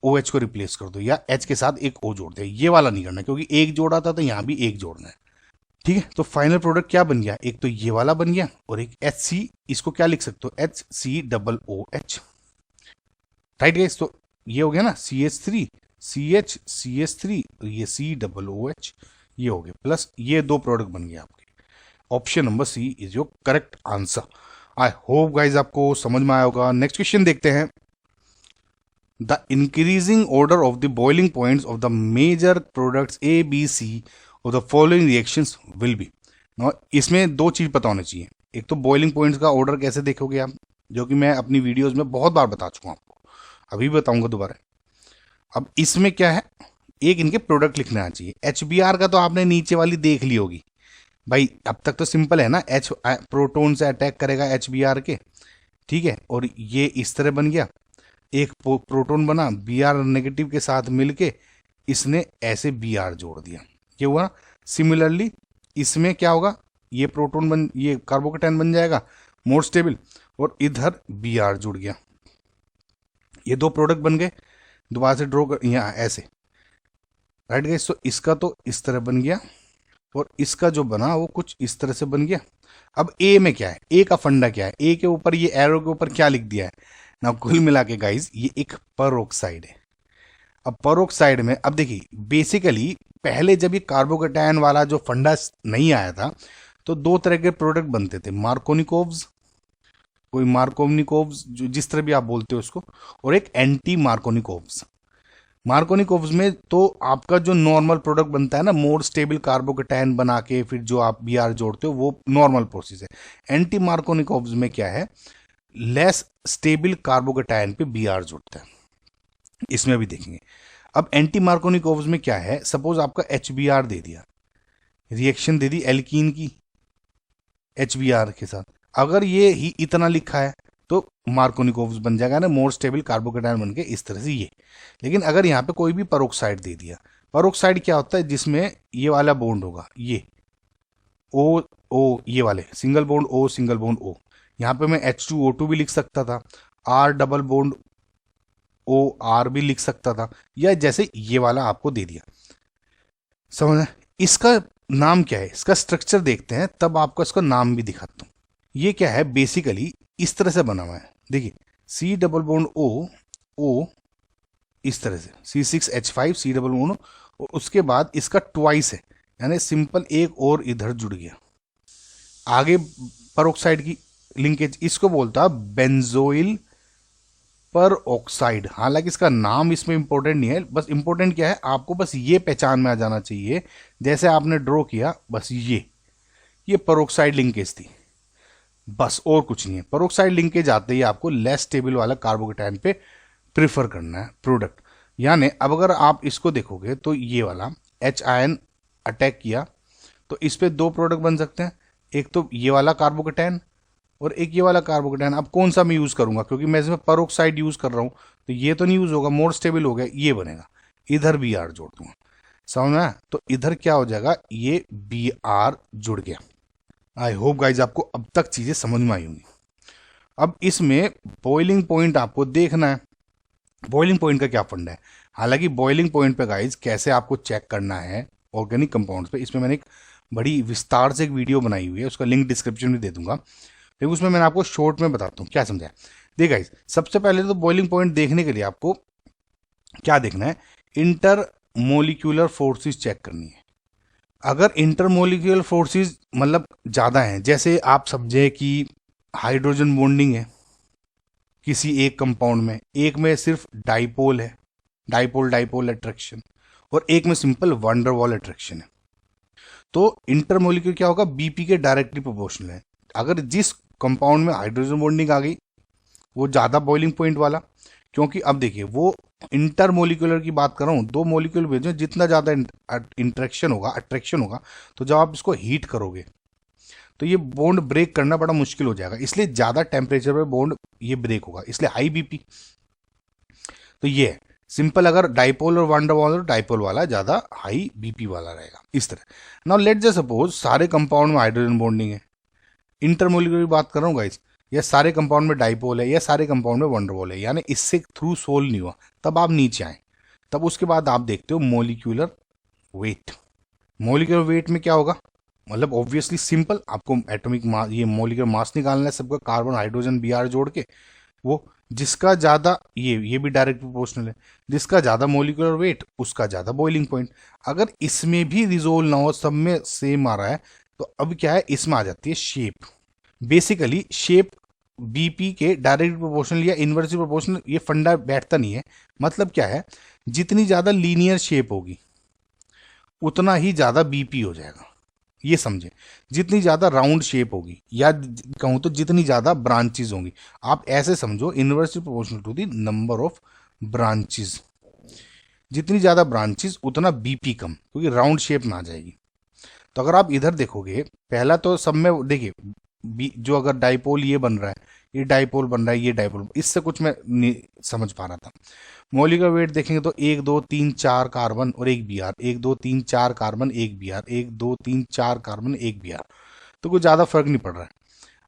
OH को रिप्लेस कर दो, या H के साथ एक O जोड़ दे। ये वाला नहीं करना क्योंकि एक जोड़ा था तो यहां भी एक जोड़ना है, ठीक है। तो फाइनल प्रोडक्ट क्या बन गया, एक तो ये वाला बन गया और एक HC, इसको क्या लिख सकते हो, HCOOH, राइट गाइस। तो ये हो गया ना CH3 CH CH3, ये COOH, ये हो गया, प्लस ये दो प्रोडक्ट बन गए आपके। Option number C is your correct answer. I hope guys आपको समझ में आया होगा। नेक्स्ट क्वेश्चन देखते हैं। The increasing order of the boiling points of the major products A B C of the following reactions will be. इसमें दो चीज पता होनी चाहिए। एक तो बॉइलिंग पॉइंट्स का ऑर्डर कैसे देखोगे आप, जो कि मैं अपनी वीडियोस में बहुत बार बता चुका हूं आपको, अभी बताऊंगा दोबारा। अब इसमें क्या है, एक इनके प्रोडक्ट लिखना चाहिए। HBr का तो आपने नीचे वाली देख ली होगी भाई, अब तक तो सिंपल है ना, H प्रोटोन से अटैक करेगा HBr के, ठीक है। और ये इस तरह बन गया, एक प्रोटोन बना, Br नेगेटिव के साथ मिलके इसने ऐसे Br जोड़ दिया, ये हुआ। सिमिलरली इसमें क्या होगा, ये प्रोटोन ये कार्बोकेटायन बन जाएगा मोर स्टेबल, और इधर Br जुड़ गया, ये दो प्रोडक्ट बन गए। दोबारा से ड्रॉ कर यहाँ ऐसे, राइट गाइस। तो इसका तो इस तरह बन गया और इसका जो बना वो कुछ इस तरह से बन गया। अब ए में क्या है, ए का फंडा क्या है, ए के ऊपर ये एरो के ऊपर क्या लिख दिया है ना, कुल मिला के गाइस ये एक पेरोक्साइड है। अब पेरोक्साइड में अब देखिए बेसिकली पहले जब ये कार्बोकेटायन वाला जो फंडा नहीं आया था तो दो तरह के प्रोडक्ट बनते थे, मार्कोनिकोव्स, कोई मार्कोनिकोव्स जिस तरह भी आप बोलते हो उसको, और एक एंटी मार्कोनिकोव्स। मार्कोनिकोव्स में तो आपका जो नॉर्मल प्रोडक्ट बनता है ना, मोर स्टेबल कार्बोकेटायन बना के फिर जो आप Br जोड़ते हो वो नॉर्मल प्रोसेस है। एंटी मार्कोनिकोव्स में क्या है, लेस स्टेबल कार्बोकेटायन पे Br जुड़ता है, इसमें भी देखेंगे। अब एंटी मार्कोनिकोव्स में क्या है, सपोज आपका HBr दे दिया, रिएक्शन दे दी एल्कीन की HBr के साथ, अगर ये ही इतना लिखा है तो मार्कोनिकोव्स बन जाएगा ना, मोर स्टेबल कार्बोकेटायन बन के इस तरह से ये। लेकिन अगर यहाँ पे कोई भी पेरोक्साइड दे दिया, पेरोक्साइड क्या होता है, जिसमें ये वाला बॉन्ड होगा, ये O O, ये वाले single bond O single bond O, यहाँ पे मैं H2O2 भी लिख सकता था, R double bond O R भी लिख सकता था, या जैसे ये वाला आपको दे दिया, समझ। इसका नाम क्या है, इसका स्ट्रक्चर देखते हैं तब आपको इसका नाम भी दिखाता हूँ। ये क्या है, बेसिकली इस तरह से बना हुआ है, देखिए C डबल बॉन्ड O इस तरह से C6H5 C डबल बॉन्ड, और उसके बाद इसका ट्वाइस है, यानी सिंपल एक और इधर जुड़ गया। आगे परऑक्साइड की लिंकेज, इसको बोलता है बेंजोइल पर ऑक्साइड। हालांकि इसका नाम इसमें इंपॉर्टेंट नहीं है, बस इंपॉर्टेंट क्या है, आपको बस ये पहचान में आ जाना चाहिए, जैसे आपने ड्रॉ किया बस ये परऑक्साइड लिंकेज थी, बस और कुछ नहीं है। परऑक्साइड लिंकेज आते ही आपको लेस स्टेबल वाला कार्बोकेटायन पे प्रेफर करना है प्रोडक्ट। यानी अब अगर आप इसको देखोगे तो ये वाला एच आयन अटैक किया तो इस पे दो प्रोडक्ट बन सकते हैं, एक तो ये वाला कार्बोकेटायन और एक ये वाला कार्बोकेटायन। अब कौन सा मैं यूज करूंगा, क्योंकि मैं इसमें परऑक्साइड यूज कर रहा हूं तो ये तो नहीं यूज होगा, मोर स्टेबल हो गया, ये बनेगा। इधर बी आर जोड़ दूंगा, समझ में आया? तो इधर क्या हो जाएगा, ये बी आर जुड़ गया। आई होप गाइज आपको अब तक चीजें समझ में आई होंगी। अब इसमें बॉइलिंग पॉइंट आपको देखना है, बॉइलिंग पॉइंट का क्या फंडा है। हालांकि बॉइलिंग पॉइंट पे गाइज कैसे आपको चेक करना है ऑर्गेनिक कंपाउंड्स पे, इसमें मैंने एक बड़ी विस्तार से एक वीडियो बनाई हुई है, उसका लिंक डिस्क्रिप्शन में दे दूंगा, लेकिन उसमें मैंने आपको शॉर्ट में बताता हूँ क्या समझा। देखिए गाइज, सबसे पहले तो बॉइलिंग पॉइंट देखने के लिए आपको क्या देखना है, इंटर मोलिक्यूलर फोर्सेस चेक करनी है। अगर इंटरमोलिक्यूलर फोर्सेस मतलब ज़्यादा हैं, जैसे आप समझे कि हाइड्रोजन बॉन्डिंग है किसी एक कंपाउंड में, एक में सिर्फ डाइपोल है, डाइपोल डाइपोल अट्रैक्शन, और एक में सिंपल वंडरवॉल अट्रैक्शन है, तो इंटरमोलिक्यूलर क्या होगा, बीपी के डायरेक्टली प्रोपोर्शनल है। अगर जिस कंपाउंड में हाइड्रोजन बॉन्डिंग आ गई वो ज़्यादा बॉइलिंग पॉइंट वाला, क्योंकि अब देखिए वो इंटरमोलिकुलर की बात कर रहा हूँ, दो मोलिक्यूल भेजो, जितना ज़्यादा इंटरेक्शन होगा, अट्रैक्शन होगा, तो जब आप इसको हीट करोगे तो ये बॉन्ड ब्रेक करना बड़ा मुश्किल हो जाएगा, इसलिए ज़्यादा टेम्परेचर पे बॉन्ड ये ब्रेक होगा, इसलिए हाई बीपी। तो ये सिंपल, अगर डाइपोल और वंडरवॉल तो डाइपोल वाला ज़्यादा हाई बीपी वाला रहेगा, इस तरह। नाउ लेट जस्ट सपोज सारे कंपाउंड में हाइड्रोजन बॉन्डिंग है, इंटरमोलिकुलर की बात कर रहा हूँ गाइस, या सारे कंपाउंड में डाइपोल है या सारे कंपाउंड में वंडरवॉल है, यानी इससे थ्रू सोल्व नहीं हुआ, तब आप नीचे आए, तब उसके बाद आप देखते हो मोलिक्यूलर वेट। मोलिक्यूलर वेट में क्या होगा, मतलब ऑब्वियसली सिंपल, आपको एटॉमिक मास, ये मोलिक्यूलर मास निकालना है सबका, कार्बन हाइड्रोजन बी आर जोड़ के, वो जिसका ज़्यादा, ये भी डायरेक्ट प्रोपोर्शनल है, जिसका ज़्यादा मोलिकुलर वेट उसका ज़्यादा बॉइलिंग पॉइंट। अगर इसमें भी रिजोल्व ना हो, सब में सेम आ रहा है, तो अब क्या है, इसमें आ जाती है शेप। बेसिकली शेप बीपी के डायरेक्ट प्रोपोर्शनल या इनवर्सली प्रोपोर्शनल, ये फंडा बैठता नहीं है। मतलब क्या है, जितनी ज़्यादा लीनियर शेप होगी उतना ही ज़्यादा बीपी हो जाएगा, ये समझे। जितनी ज़्यादा राउंड शेप होगी, या कहूँ तो जितनी ज़्यादा ब्रांचेज होंगी, आप ऐसे समझो inversely proportional to the number of branches, जितनी ज़्यादा ब्रांचेज उतना बीपी कम, क्योंकि राउंड शेप में आ जाएगी। तो अगर आप इधर देखोगे, पहला तो सब में देखिए जो अगर डाइपोल ये बन रहा है, ये डाइपोल बन रहा है, ये डाइपोल, इससे कुछ मैं नहीं समझ पा रहा था। मोलिकुलर वेट देखेंगे तो 1 2 3 4 कार्बन और एक बी आर, 1 2 3 4 कार्बन एक बी आर, 1 2 3 4 कार्बन एक बी आर, तो कुछ ज़्यादा फर्क नहीं पड़ रहा है।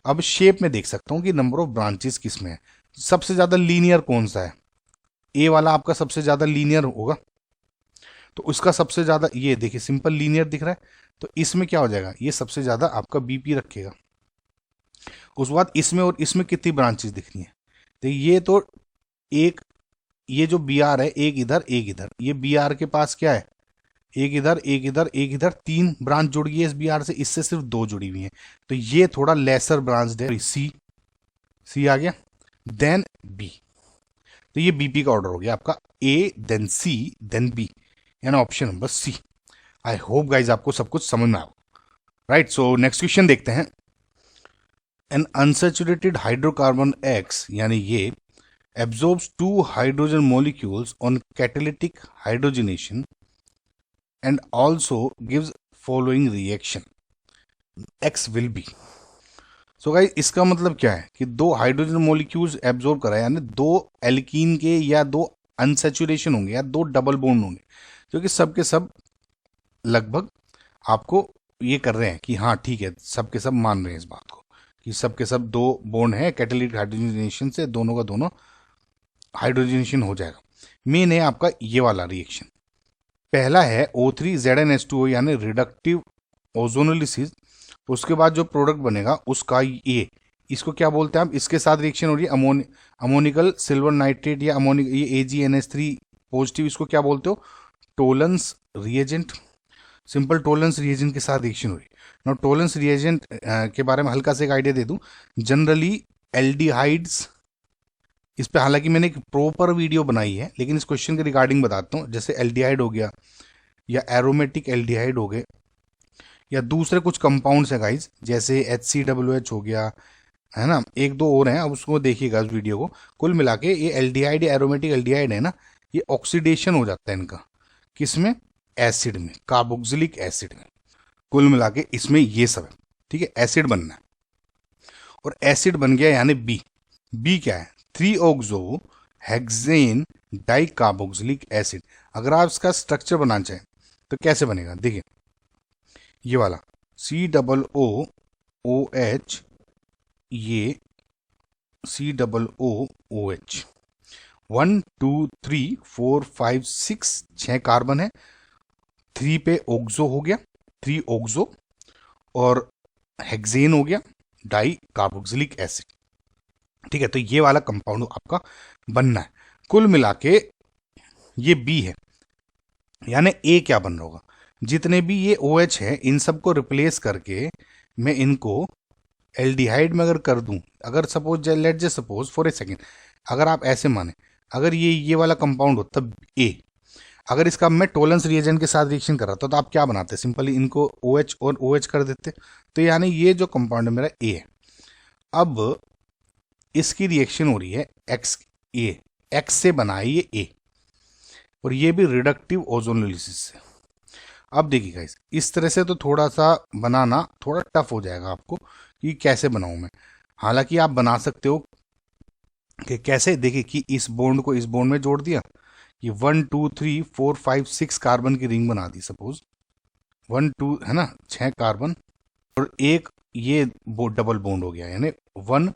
अब शेप में देख सकता हूँ कि नंबर ऑफ ब्रांचेस किस में है, सबसे ज़्यादा लीनियर कौन सा है, ए वाला आपका सबसे ज़्यादा लीनियर होगा, तो उसका सबसे ज़्यादा, ये देखिए सिंपल लीनियर दिख रहा है, तो इसमें क्या हो जाएगा, ये सबसे ज़्यादा आपका बीपी रखेगा। उसके बाद इसमें और इसमें कितनी ब्रांचेस दिखनी है, तो ये तो एक, ये जो बी आर है, एक इधर एक इधर, ये बी आर के पास क्या है, एक इधर एक इधर एक इधर, 3 ब्रांच जुड़ गई है इस बी आर से, इससे सिर्फ 2 जुड़ी हुई हैं, तो ये थोड़ा लेसर ब्रांच है, सी आ गया, देन बी, तो ये बीपी का ऑर्डर हो गया आपका, A then C then B, यानी option number C. I hope guys आपको सब कुछ समझ में आओ, राइट। सो नेक्स्ट क्वेश्चन देखते हैं। एन अनसेचुरेटेड हाइड्रोकार्बन एक्स, यानी ये absorbs 2 hydrogen molecules on catalytic hydrogenation and also gives following reaction, X will be। So guys इसका मतलब क्या है कि 2 हाइड्रोजन मोलिक्यूल्स एब्जॉर्ब करा है, यानी 2 एल्कीन के या 2 अनसेचुरेशन होंगे या 2 डबल बॉन्ड होंगे, जो कि सब के सब लगभग आपको ये कर रहे हैं कि हाँ ठीक है, सब के सब मान रहे हैं इस बात को कि सब के सब 2 बॉन्ड है कैटालिटिक हाइड्रोजनेशन से, दोनों का दोनों हाइड्रोजनेशन हो जाएगा। मेन है आपका ये वाला रिएक्शन, पहला है O3 ZnH2O यानी रिडक्टिव ओजोनोलिसिस, उसके बाद जो प्रोडक्ट बनेगा उसका ये, इसको क्या बोलते हैं आप, इसके साथ रिएक्शन हो रही है अमोनिकल सिल्वर नाइट्रेट या ये AgNH3 पॉजिटिव, इसको क्या बोलते हो, Tollens reagent, simple Tollens reagent के साथ रिएक्शन हो रही है। ना टोलेंस रिएजेंट के बारे में हल्का से एक आइडिया दे दूं। जनरली एल्डिहाइड्स, इस पे हालांकि मैंने एक प्रॉपर वीडियो बनाई है, लेकिन इस क्वेश्चन के रिगार्डिंग बताता हूँ। जैसे एल्डिहाइड हो गया या एरोमेटिक एल्डिहाइड हो गए या दूसरे कुछ कंपाउंड्स है गाइज, जैसे HCOOH हो गया, है ना, एक दो और हैं, अब उसको देखिएगा इस वीडियो को। कुल मिला के ये एल्डिहाइड या एरोमेटिक एल्डिहाइड है ना, ये ऑक्सीडेशन हो जाता है इनका, किसमें, एसिड में, कार्बोक्सिलिक एसिड में। कुल मिला के इसमें ये सब है, ठीक है, एसिड बनना है। और एसिड बन गया यानी बी क्या है, 3-ऑक्सो हेक्सेन डाइकार्बोक्सिलिक एसिड। अगर आप इसका स्ट्रक्चर बनाना चाहें तो कैसे बनेगा, देखिए ये वाला COOH, ये COOH, 1 2 3 4 5 6, 6 कार्बन है, 3 पे ऑक्सो हो गया, 3 ऑक्सो, और हेक्सेन हो गया, डाई कार्बोक्सिलिक एसिड, ठीक है। तो ये वाला कंपाउंड आपका बनना है। कुल मिला के ये बी है, यानी ए क्या बन रहा होगा, जितने भी ये OH है इन सबको रिप्लेस करके मैं इनको एल्डिहाइड में अगर कर दूं, अगर suppose let J suppose for A second, अगर आप ऐसे माने, अगर ये वाला कंपाउंड हो तब ए, अगर इसका मैं टोलेंस रिएजेंट के साथ रिएक्शन कर रहा था तो आप क्या बनाते, सिंपली इनको OH और OH कर देते। तो यानी ये जो कंपाउंड है मेरा ए है। अब इसकी रिएक्शन हो रही है एक्स से बना है ये ए, और ये भी रिडक्टिव ओजोनोलिसिस से। अब देखिए गाइस, इस तरह से तो थोड़ा सा बनाना थोड़ा टफ हो जाएगा आपको कि कैसे बनाऊं मैं। हालांकि आप बना सकते हो कि कैसे, देखिए कि इस बॉन्ड को इस बॉन्ड में जोड़ दिया, ये 1 2 3 4 5 6 कार्बन की रिंग बना दी, सपोज 1 2 है ना, 6 कार्बन, और एक ये डबल बॉन्ड हो गया, यानी 1,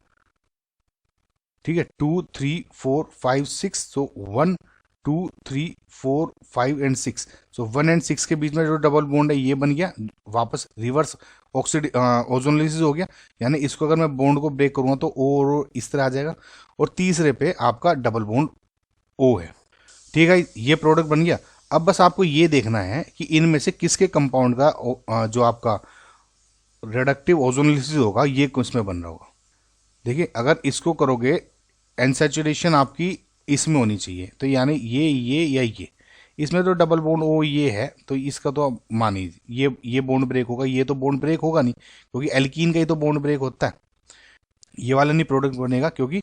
ठीक है, 2 3 4 5 6, सो 1 2 3 4 5 एंड 6, सो 1 एंड 6 के बीच में जो डबल बॉन्ड है ये बन गया, वापस रिवर्स ओजोनोलिसिस हो गया। यानी इसको अगर मैं बॉन्ड को ब्रेक करूंगा तो ओ इस तरह आ जाएगा, और तीसरे पे आपका डबल बॉन्ड O है, ठीक है, ये प्रोडक्ट बन गया। अब बस आपको ये देखना है कि इनमें से किसके कंपाउंड का जो आपका रिडक्टिव ओजोनोलिसिस होगा ये किसमें बन रहा होगा। देखिए अगर इसको करोगे, एनसैचुरेशन आपकी इसमें होनी चाहिए, तो यानी ये या ये, इसमें तो डबल बॉन्ड O ये है, तो इसका तो आप मानिए ये बॉन्ड ब्रेक होगा, ये तो बॉन्ड ब्रेक होगा नहीं, क्योंकि एल्कीन का ही तो बॉन्ड ब्रेक होता है। ये वाला नहीं प्रोडक्ट बनेगा, क्योंकि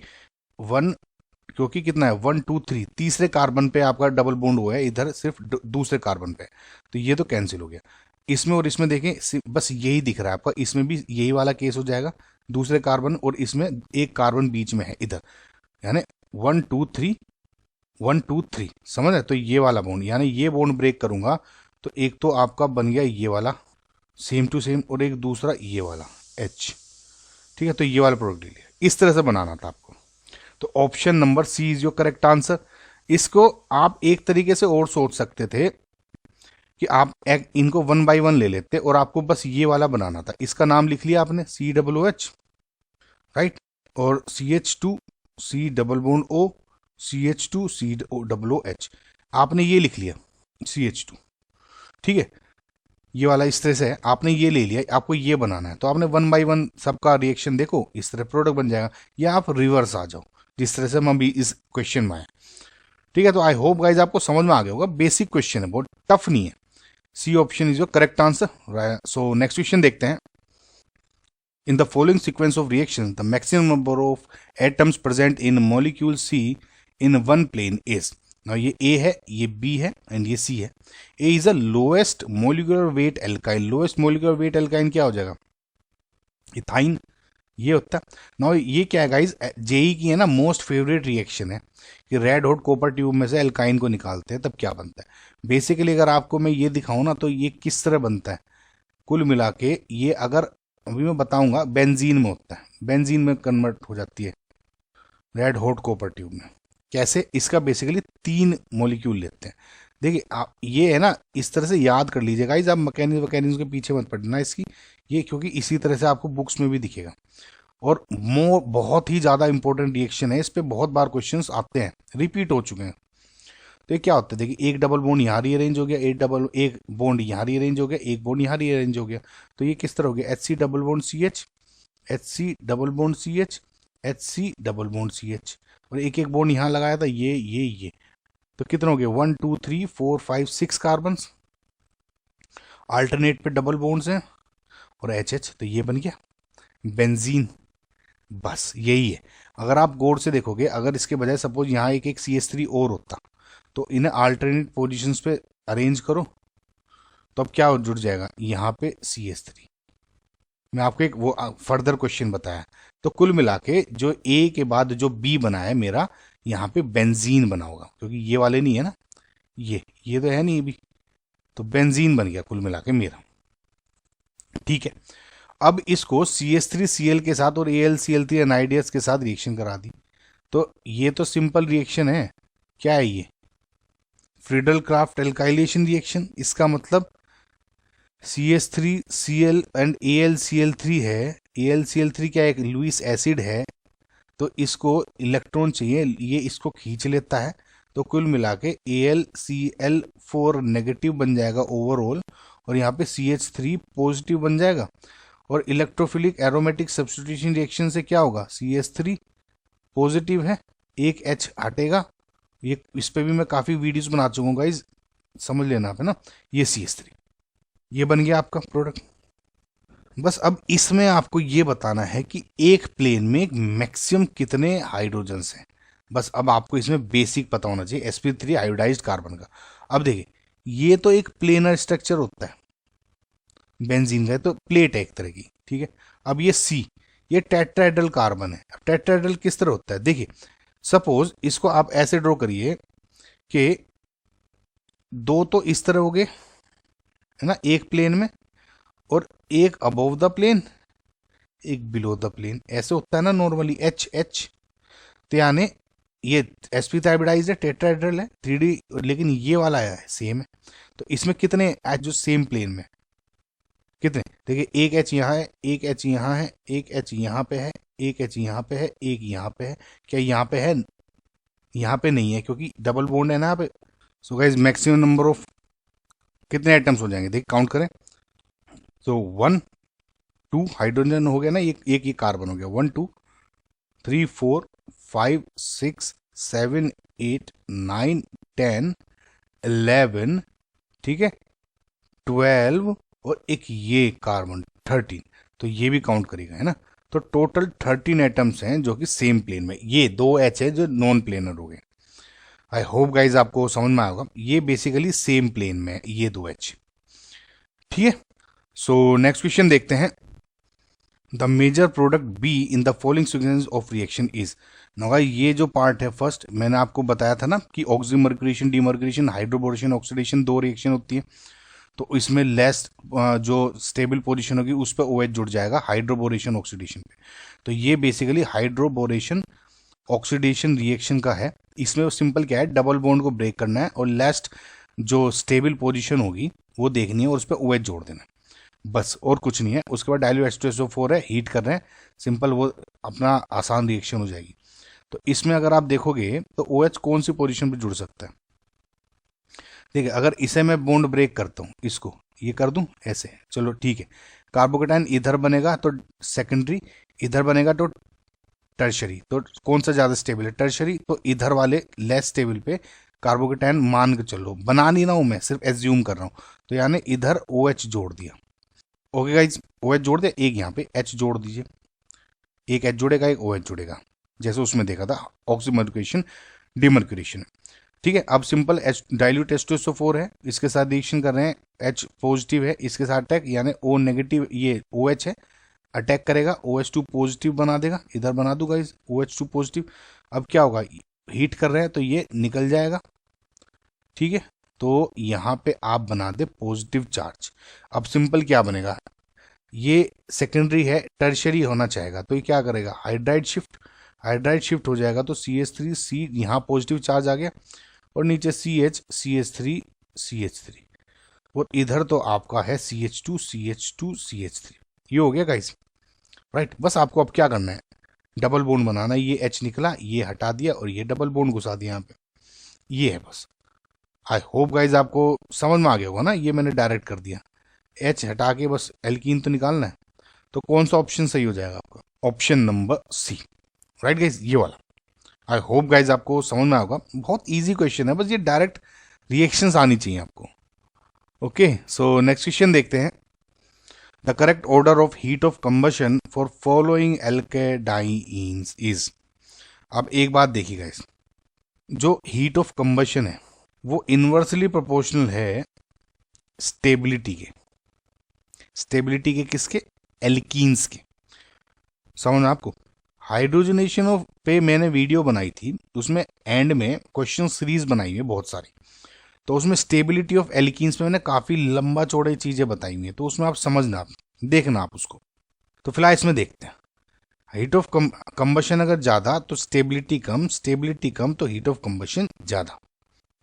कितना है 1 2 3, तीसरे कार्बन पे आपका डबल बॉन्ड हुआ है, इधर सिर्फ दूसरे कार्बन पे, तो ये तो कैंसिल हो गया। इसमें और इसमें देखें बस यही दिख रहा है आपका, इसमें भी यही वाला केस हो जाएगा, दूसरे कार्बन और इसमें एक कार्बन बीच में है इधर, यानी 1 2 3 1 2 3, समझ रहे। तो ये वाला बॉन्ड, यानी ये बॉन्ड ब्रेक करूंगा तो एक तो आपका बन गया ये वाला सेम टू सेम, और एक दूसरा ये वाला H, ठीक है। तो ये वाला प्रोडक्ट ले लिया, इस तरह से बनाना था आपको। तो option number C is your correct answer. इसको आप एक तरीके से और सोच सकते थे कि आप इनको 1 बाय 1 ले लेते और आपको बस ये वाला बनाना था। इसका नाम लिख लिया आपने COOH, राइट, और CH2 C double bond O, CH2 COOH, आपने ये लिख लिया CH2, ठीक है। ये वाला इस तरह से है, आपने ये ले लिया, आपको ये बनाना है, तो आपने 1 बाय 1 सबका रिएक्शन देखो, इस तरह प्रोडक्ट बन जाएगा, या आप रिवर्स आ जाओ जिस तरह से हम अभी इस क्वेश्चन में आए, ठीक है। तो आई होप गाइज आपको समझ में आ गया होगा, बेसिक क्वेश्चन है, बहुत टफ नहीं है। C option is your correct answer. So next question देखते हैं। In the following sequence of reaction the maximum number of atoms present in molecule C in one plane is. Now ये A है, ये B है and ये C है। A is the lowest molecular weight alkyne. Lowest molecular weight alkyne क्या हो जाएगा, ethyne, ये होता है। नाउ ये क्या है गाइज, जेई की है ना मोस्ट फेवरेट रिएक्शन है कि रेड हॉट कॉपर ट्यूब में से एल्काइन को निकालते हैं तब क्या बनता है। बेसिकली अगर आपको मैं ये दिखाऊं ना तो ये किस तरह बनता है, कुल मिला के ये अगर अभी मैं बताऊंगा, बेंजीन में होता है, बेंजीन में कन्वर्ट हो जाती है रेड हॉट कॉपर ट्यूब में। कैसे, इसका बेसिकली 3 मॉलिक्यूल लेते हैं। देखिए आप ये है ना, इस तरह से याद कर लीजिए गाइज, आप मैकेनिज्म के पीछे मत पड़ना इसकी, ये क्योंकि इसी तरह से आपको बुक्स में भी दिखेगा, और बहुत ही ज़्यादा इंपॉर्टेंट रिएक्शन है, इस पे बहुत बार क्वेश्चंस आते हैं, रिपीट हो चुके हैं। तो ये क्या होता है, देखिए एक डबल बॉन्ड यहाँ रीअरेंज हो गया, एक बॉन्ड यहाँ रीअरेंज हो गया, एक बॉन्ड यहाँ रीअरेंज हो गया। तो ये किस तरह हो गया, HC double bond CH, HC double bond CH, HC double bond CH, और एक एक बॉन्ड यहाँ लगाया था, ये तो कितने हो गए, 1 2 3 4 5 6 कार्बन, अल्टरनेट पे डबल बॉन्ड्स हैं और HH, तो ये बन गया बेंजीन। बस यही है। अगर आप गौर से देखोगे, अगर इसके बजाय सपोज यहाँ एक एक CH3 और होता, तो इन्हें अल्टरनेट पोजीशंस पे अरेंज करो, तो अब क्या जुड़ जाएगा, यहाँ पे CH3। मैं आपको एक वो फर्दर क्वेश्चन बताया। तो कुल मिला के जो A के बाद जो B बना है मेरा, यहाँ पे बेंजीन बना होगा, क्योंकि ये वाले नहीं है ना, ये तो है नहीं भी, तो बेंजीन बन गया कुल मिला के मेरा। ठीक है, अब इसको CH3Cl के साथ और AlCl3 NiDS के साथ रिएक्शन करा दी, तो ये तो सिंपल रिएक्शन है। क्या है ये, फ्रीडल क्राफ्ट एल्काइलेशन रिएक्शन। इसका मतलब CH3Cl एंड AlCl3 है, AlCl3 क्या एक लुईस एसिड है, तो इसको इलेक्ट्रॉन चाहिए, ये इसको खींच लेता है, तो कुल मिला के AlCl4 नेगेटिव बन जाएगा ओवरऑल, और यहाँ पे CH3 पॉजिटिव बन जाएगा। और इलेक्ट्रोफिलिक एरोमेटिक सब्स्टिट्यूशन रिएक्शन से क्या होगा, CH3 पॉजिटिव है, एक H हटेगा, ये इस पे भी मैं काफ़ी वीडियोस बना चुका हूँ गाइज, समझ लेना आप है ना। ये CH3, ये बन गया आपका प्रोडक्ट। बस अब इसमें आपको ये बताना है कि एक प्लेन में मैक्सिमम कितने हाइड्रोजन्स हैं। बस अब आपको इसमें बेसिक पता होना चाहिए sp3 आयोडाइज्ड कार्बन का। अब देखिए, ये तो एक प्लेनर स्ट्रक्चर होता है बेंजीन का, तो प्लेट है एक तरह की, ठीक है। अब ये C, ये टेट्राहेड्रल कार्बन है। अब टेट्राहेड्रल किस तरह होता है, देखिए सपोज इसको आप ऐसे ड्रॉ करिए कि दो तो इस तरह हो गए है ना एक प्लेन में, और एक अबव द प्लेन, एक बिलो द प्लेन, ऐसे होता है ना नॉर्मली H। तो यानी ये sp थाइब्रिडाइज है, टेट्राहेड्रल है 3D, लेकिन ये वाला है सेम है। तो इसमें कितने H जो सेम प्लेन में कितने, देखिए एक H यहाँ है, एक H यहाँ है, एक H यहाँ पे है, एक H यहाँ पे है, एक यहाँ पे है। क्या यहाँ पे है, यहाँ पे नहीं है क्योंकि डबल बॉन्ड है ना यहाँ पे। So guys maximum number of कितने आइटम्स हो जाएंगे, देखिए काउंट करें। तो 1 2 हाइड्रोजन हो गया ना, एक ये कार्बन हो गया, 1 2 3 4 5 6 7 8 9 10 11, ठीक है 12, और एक ये कार्बन 13, तो ये भी काउंट करेगा है ना। तो टोटल 13 एटम्स हैं जो कि सेम प्लेन में, ये 2 H है जो नॉन प्लेनर हो गए। आई होप गाइज आपको समझ में आएगा, ये बेसिकली सेम प्लेन में है ये 2 H, ठीक है। सो नेक्स्ट क्वेश्चन देखते हैं। The major product B in the following sequence of reaction is. नगा ये जो पार्ट है फर्स्ट, मैंने आपको बताया था ना कि oxymercuration, demercuration, hydroboration, oxidation 2 reaction होती है। तो इसमें लेस जो स्टेबल पोजीशन होगी उस पर OH जुड़ जाएगा हाइड्रोबोरेशन ऑक्सीडेशन पे। तो ये बेसिकली हाइड्रोबोरेशन ऑक्सीडेशन रिएक्शन का है। इसमें सिंपल क्या है, डबल बॉन्ड को ब्रेक करना है और लास्ट जो स्टेबल पोजीशन होगी वो देखनी है और उस पर OH जोड़ देना है, बस और कुछ नहीं है। उसके बाद डायल्यूट H2SO4 है, हीट कर रहे हैं, सिंपल, वो अपना आसान रिएक्शन हो जाएगी। तो इसमें अगर आप देखोगे तो OH कौन सी पोजीशन पे जुड़ सकता है, देखिए अगर इसे मैं बॉन्ड ब्रेक करता हूँ, इसको ये कर दूं ऐसे, चलो ठीक है, कार्बोकेटाइन इधर बनेगा तो सेकेंडरी, इधर बनेगा तो टर्शरी। तो कौन सा ज़्यादा स्टेबल है, टर्शरी। तो इधर वाले लेस स्टेबल पे कार्बोकेटाइन मान के चलो, बना नहीं रहा हूँ मैं, सिर्फ एज्यूम कर रहा हूँ। तो यानी इधर OH जोड़ दिया, ओके गाइज, OH जोड़ दिया, एक यहाँ पे H जोड़ दीजिए, एक H जुड़ेगा, एक OH जुड़ेगा, जैसे उसमें देखा था ऑक्सीमर्क्यूरेशन डीमर्क्यूरेशन, ठीक है। अब सिंपल H डाइल्यूट H2SO4 है, इसके साथ रिएक्शन कर रहे हैं, H पॉजिटिव है, इसके साथ अटैक, यानी O नेगेटिव, ये OH है, अटैक करेगा, OH2 पॉजिटिव बना देगा, इधर बना दूंगा इस OH2 पॉजिटिव। अब क्या होगा, हीट कर रहे हैं तो ये निकल जाएगा, ठीक है। तो यहाँ पे आप बना दे पॉजिटिव चार्ज। अब सिंपल क्या बनेगा, ये सेकेंडरी है, टर्शरी होना चाहेगा, तो ये क्या करेगा, हाइड्राइड शिफ्ट हो जाएगा। तो CH3C यहाँ पॉजिटिव चार्ज आ गया, और नीचे CH3 और इधर तो आपका है CH2 ये हो गया गाइस, राइट। बस आपको अब क्या करना है, डबल बॉन्ड बनाना है, ये H निकला, ये हटा दिया और ये डबल बॉन्ड घुसा दिया यहाँ पे, ये है बस। आई होप गाइज आपको समझ में आ गया होगा ना, ये मैंने डायरेक्ट कर दिया, एच हटा के बस एल्कीन तो निकालना है। तो कौन सा ऑप्शन सही हो जाएगा आपका? Option number C, right guys, ये वाला। आई होप गाइज आपको समझ में आएगा, बहुत इजी क्वेश्चन है, बस ये डायरेक्ट रिएक्शंस आनी चाहिए आपको। ओके, सो नेक्स्ट क्वेश्चन देखते हैं। The correct order of heat of combustion for following alkadienes is. अब एक बात देखिए गाइज, जो हीट ऑफ कंबशन है वो इन्वर्सली प्रोपोर्शनल है स्टेबिलिटी के। स्टेबिलिटी के किसके? एल्कीन्स के। समझ आपको? हाइड्रोजनेशन ऑफ पे मैंने वीडियो बनाई थी, उसमें एंड में क्वेश्चन सीरीज बनाई है बहुत सारी, तो उसमें स्टेबिलिटी ऑफ एल्कीन्स में मैंने काफ़ी लंबा चौड़े चीज़ें बताई हुई हैं, तो उसमें आप समझना, आप देखना आप उसको। तो फिलहाल इसमें देखते हैं, हीट ऑफ कंबशन अगर ज़्यादा तो स्टेबिलिटी कम, स्टेबिलिटी कम तो हीट ऑफ कंबशन ज़्यादा।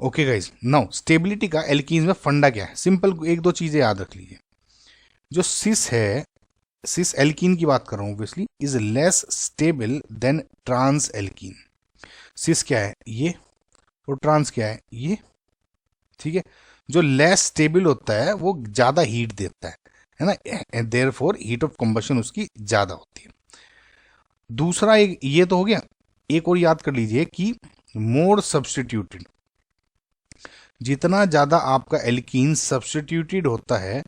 ओके गाइज, नाउ स्टेबिलिटी का एल्कीन्स में फंडा क्या है? सिंपल एक दो चीज़ें याद रख लीजिए। जो सिस है, सिस एल्कीन की बात कर रहा हूँ obviously, is less stable than trans alkene. Cis क्या है? ये। और ट्रांस क्या है? ये। ठीक है, जो लेस स्टेबल होता है वो ज़्यादा हीट देता है ना, देयरफॉर हीट ऑफ कंबशन उसकी ज़्यादा होती है। दूसरा एक ये तो हो गया, एक और याद कर लीजिए कि मोर सब्सटीट्यूटेड, जितना ज़्यादा आपका एल्कीन सब्सटीट्यूटेड होता है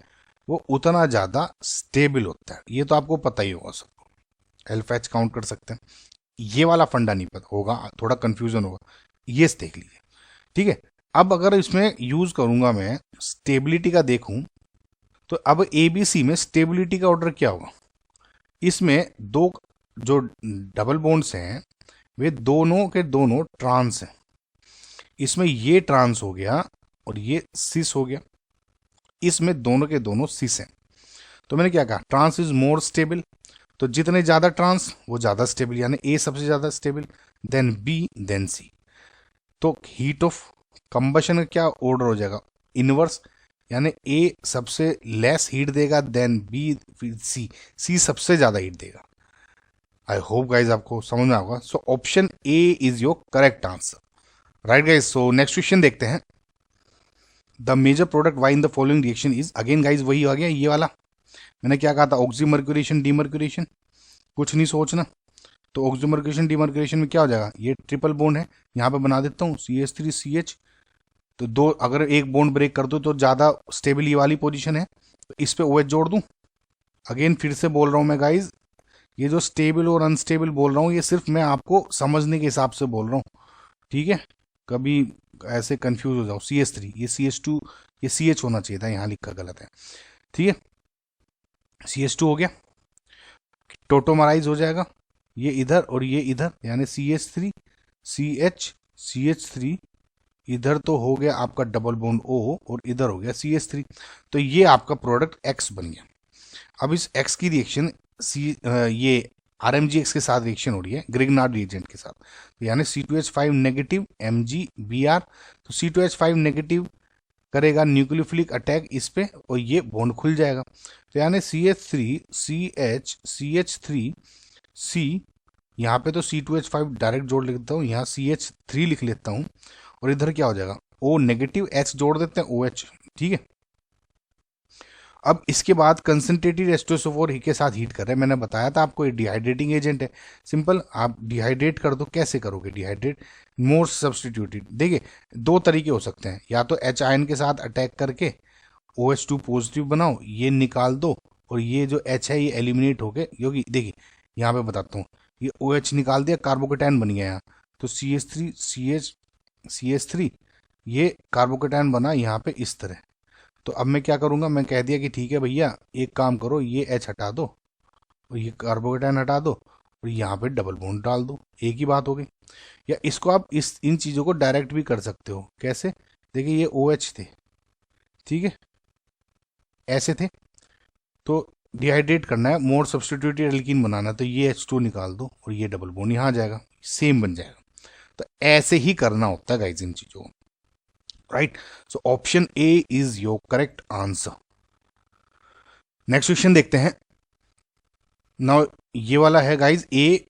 वो उतना ज़्यादा स्टेबल होता है। ये तो आपको पता ही होगा सबको, एल्फा एच काउंट कर सकते हैं। ये वाला फंडा नहीं पता होगा, थोड़ा कंफ्यूजन होगा, ये देख लीजिए। ठीक है, अब अगर इसमें यूज़ करूंगा मैं स्टेबिलिटी का देखूं, तो अब एबीसी में स्टेबिलिटी का ऑर्डर क्या होगा? इसमें दो जो डबल बॉन्ड्स हैं वे दोनों के दोनों ट्रांस हैं। इसमें ये ट्रांस हो गया और ये सिस हो गया, इसमें दोनों के दोनों सिस हैं। तो मैंने क्या कहा? ट्रांस इज मोर स्टेबल, तो जितने ज़्यादा ट्रांस वो ज़्यादा स्टेबल, यानी ए सबसे ज़्यादा स्टेबल, देन बी, देन सी। तो हीट ऑफ कंबशन का क्या ऑर्डर हो जाएगा? इनवर्स, यानी ए सबसे लेस हीट देगा, देन बी, फिर सी, सी सबसे ज़्यादा हीट देगा। आई होप गाइज आपको समझ में आएगा। So option A is your correct answer, right guys. So next question देखते हैं। The major product Y in the following reaction is, again guys वही आ गया ये वाला, मैंने क्या कहा था? ऑक्सीमर्क्यूरेशन, डीमर्क्यूरेशन, कुछ नहीं सोचना। तो ऑक्सीमर्क्यूरेशन डीमर्क्यूरेशन में क्या हो जाएगा? ये ट्रिपल बॉन्ड है, यहाँ पे बना देता हूँ CH3CH, तो दो, अगर एक बॉन्ड ब्रेक कर दो तो ज़्यादा स्टेबल ये वाली पोजीशन है, तो इस पे OH जोड़ दूँ। अगेन फिर से बोल रहा हूँ मैं गाइज, ये जो स्टेबल और अनस्टेबल बोल रहा हूँ ये सिर्फ मैं आपको समझने के हिसाब से बोल रहा हूँ, ठीक है? कभी ऐसे कंफ्यूज हो जाओ। CH3, ये CH2, ये CH होना चाहिए था, यहाँ लिखा गलत है, ठीक है? CH2 हो गया, टोटोमराइज हो जाएगा, ये इधर और ये इधर, यानी CH3 CH CH3, इधर तो हो गया आपका डबल बॉन्ड O और इधर हो गया CH3। तो ये आपका प्रोडक्ट X बन गया। अब इस X की रिएक्शन ये RMgX के साथ रिएक्शन हो रही है ग्रिग्नार्ड रिएजेंट के साथ, तो यानी C2H5 नेगेटिव MgBr, तो C2H5 नेगेटिव करेगा न्यूक्लियोफिलिक अटैक इस पे और ये बॉन्ड खुल जाएगा। तो यानी CH3 CH CH3 C, यहाँ पे तो C2H5 डायरेक्ट जोड़ लेता हूँ, यहाँ CH3 लिख लेता हूँ, और इधर क्या हो जाएगा? O नेगेटिव, H जोड़ देते हैं OH, ठीक है? अब इसके बाद कंसंट्रेटेड H2SO4 के साथ हीट कर रहे हैं, मैंने बताया था आपको ये डिहाइड्रेटिंग एजेंट है। सिंपल, आप डिहाइड्रेट कर दो, कैसे करोगे डिहाइड्रेट? More substituted. देखिए दो तरीके हो सकते हैं, या तो H आयन के साथ अटैक करके OH2 पॉजिटिव बनाओ, ये निकाल दो, और ये जो H है ये एलिमिनेट हो गए, क्योंकि देखिए यहाँ पे बताता हूँ, ये OH निकाल दिया, कार्बोकेटायन बन गया यहाँ, तो CH3 CH3 ये कार्बोकेटायन बना यहाँ पे इस तरह। तो अब मैं क्या करूँगा? मैं कह दिया कि ठीक है भैया एक काम करो, ये H हटा दो और ये कार्बोकेटायन हटा दो और यहाँ पे डबल बॉन्ड डाल दो, एक ही बात हो गई। या इसको आप इन चीज़ों को डायरेक्ट भी कर सकते हो, कैसे? देखिए ये OH थे, ठीक है, ऐसे थे, तो डिहाइड्रेट करना है, मोर सब्सटीट्यूटेड एल्कीन बनाना है, तो ये H2 निकाल दो और ये डबल बॉन्ड यहाँ आ जाएगा, सेम बन जाएगा। तो ऐसे ही करना होता है गाइस इन चीज़ों को, right? So option A is your correct answer. Next question देखते हैं। नाउ ये वाला है गाइस, ए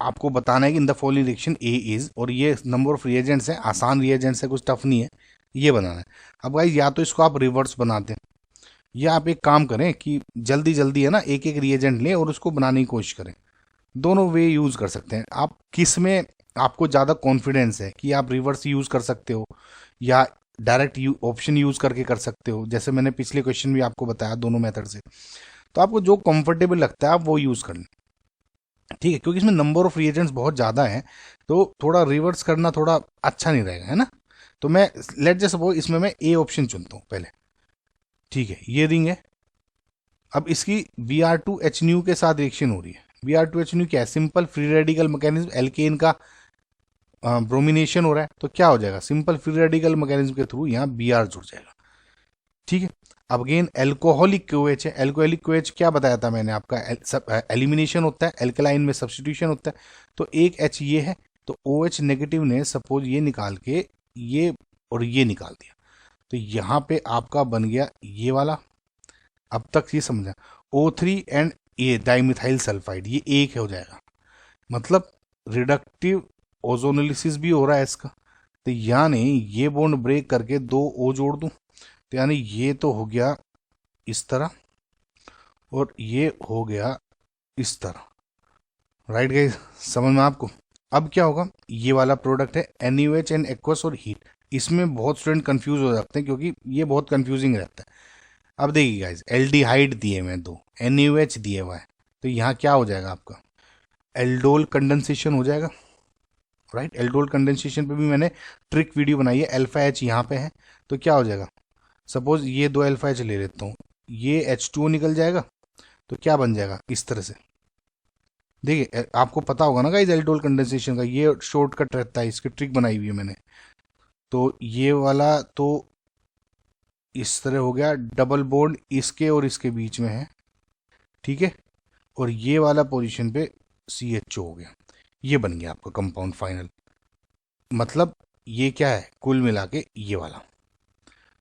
आपको बताना है कि इन the following reaction A is, और ये नंबर ऑफ रिएजेंट्स है, आसान रिएजेंट्स है, कुछ टफ नहीं है, ये बनाना है। अब गाइस या तो इसको आप रिवर्स बनाते हैं, या आप एक काम करें कि जल्दी जल्दी है ना एक एक रिएजेंट लें और उसको बनाने की कोशिश करें। दोनों वे यूज़ कर सकते हैं आप। किस में आपको ज़्यादा कॉन्फिडेंस है कि आप रिवर्स यूज़ कर सकते हो या डायरेक्ट ऑप्शन यूज़ करके कर सकते हो, जैसे मैंने पिछले क्वेश्चन भी आपको बताया दोनों मेथड से। तो आपको जो कंफर्टेबल लगता है आप वो यूज़ कर लें, ठीक है, क्योंकि इसमें नंबर ऑफ रिएजेंट्स बहुत ज़्यादा हैं, तो थोड़ा रिवर्स करना थोड़ा अच्छा नहीं रहेगा, है ना। तो मैं लेट जस्ट सपोज इसमें मैं ए ऑप्शन चुनता हूँ पहले, ठीक है, ये रिंग है। अब इसकी Br2 न्यू के साथ रिएक्शन हो रही है। Br2 न्यू क्या है, simple free radical mechanism, alkane का ब्रोमिनेशन हो रहा है, तो क्या हो जाएगा, सिंपल फ्री रेडिकल मैकेनिज्म के थ्रू यहाँ Br जुड़ जाएगा, ठीक है। अब अगेन एल्कोहलिक क्यूएच है, एल्कोहलिक क्यूएच क्या बताया था मैंने आपका, एलिमिनेशन होता है, एल्कलाइन में सब्सटीट्यूशन होता है। तो एक एच ये है, तो ओ एच नेगेटिव ने सपोज ये निकाल के ये और ये निकाल दिया, तो यहाँ पे आपका बन गया ये वाला। अब तक ये समझा, O3 एंड ये डाइमिथाइल सल्फाइड, ये एक हो जाएगा, मतलब रिडक्टिव ओजोनोलिसिस भी हो रहा है इसका। तो यानी ये बॉन्ड ब्रेक करके दो O जोड़ दूं, तो यानी ये तो हो गया इस तरह और ये हो गया इस तरह, राइट गाइस, समझ में आपको। अब क्या होगा, ये वाला प्रोडक्ट है NaOH एंड एक्वस और हीट। इसमें बहुत स्टूडेंट कंफ्यूज हो जाते हैं क्योंकि ये बहुत कंफ्यूजिंग रहता है। अब देखिए गाइस, एल्डिहाइड दिए हुए दो, NaOH दिए हुआ है, तो यहाँ क्या हो जाएगा आपका, एल्डोल कंडेंसेशन हो जाएगा, राइट। एल्डोल कंडेंसेशन पे भी मैंने ट्रिक वीडियो बनाई है, अल्फा एच यहाँ पे है, तो क्या हो जाएगा, सपोज ये दो अल्फा एच ले लेता हूँ, ये H2O निकल जाएगा, तो क्या बन जाएगा इस तरह से। देखिए आपको पता होगा ना गाइस एल्डोल कंडेंसेशन का, ये शॉर्टकट रहता है, इसकी ट्रिक बनाई हुई है मैंने। तो ये वाला तो इस तरह हो गया, डबल बॉन्ड इसके और इसके बीच में है, ठीक है, और ये वाला पोजीशन पे CHO हो गया, ये बन गया आपका कंपाउंड फाइनल। मतलब ये क्या है कुल मिला के ये वाला।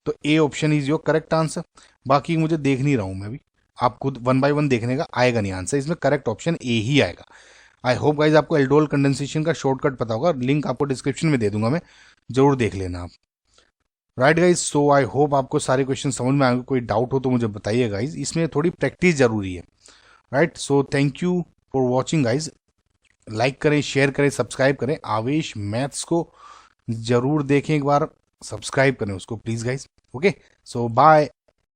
तो A option is your correct answer. बाकी मुझे देख नहीं रहा हूं मैं अभी, आप खुद वन बाय वन देखने का, आएगा नहीं आंसर, इसमें करेक्ट ऑप्शन ए ही आएगा। आई होप गाइज आपको एल्डोल कंडेंसेशन का शॉर्टकट पता होगा, लिंक आपको डिस्क्रिप्शन में दे दूंगा मैं, जरूर देख लेना आप। Right guys, so I hope आपको सारे क्वेश्चन समझ में आएंगे। कोई डाउट हो तो मुझे बताइए गाइज, इसमें थोड़ी प्रैक्टिस जरूरी है। Right, so thank you for watching guys. Like करें, शेयर करें, सब्सक्राइब करें, आवेश मैथ्स को जरूर देखें एक बार, सब्सक्राइब करें उसको please guys. Okay, so bye.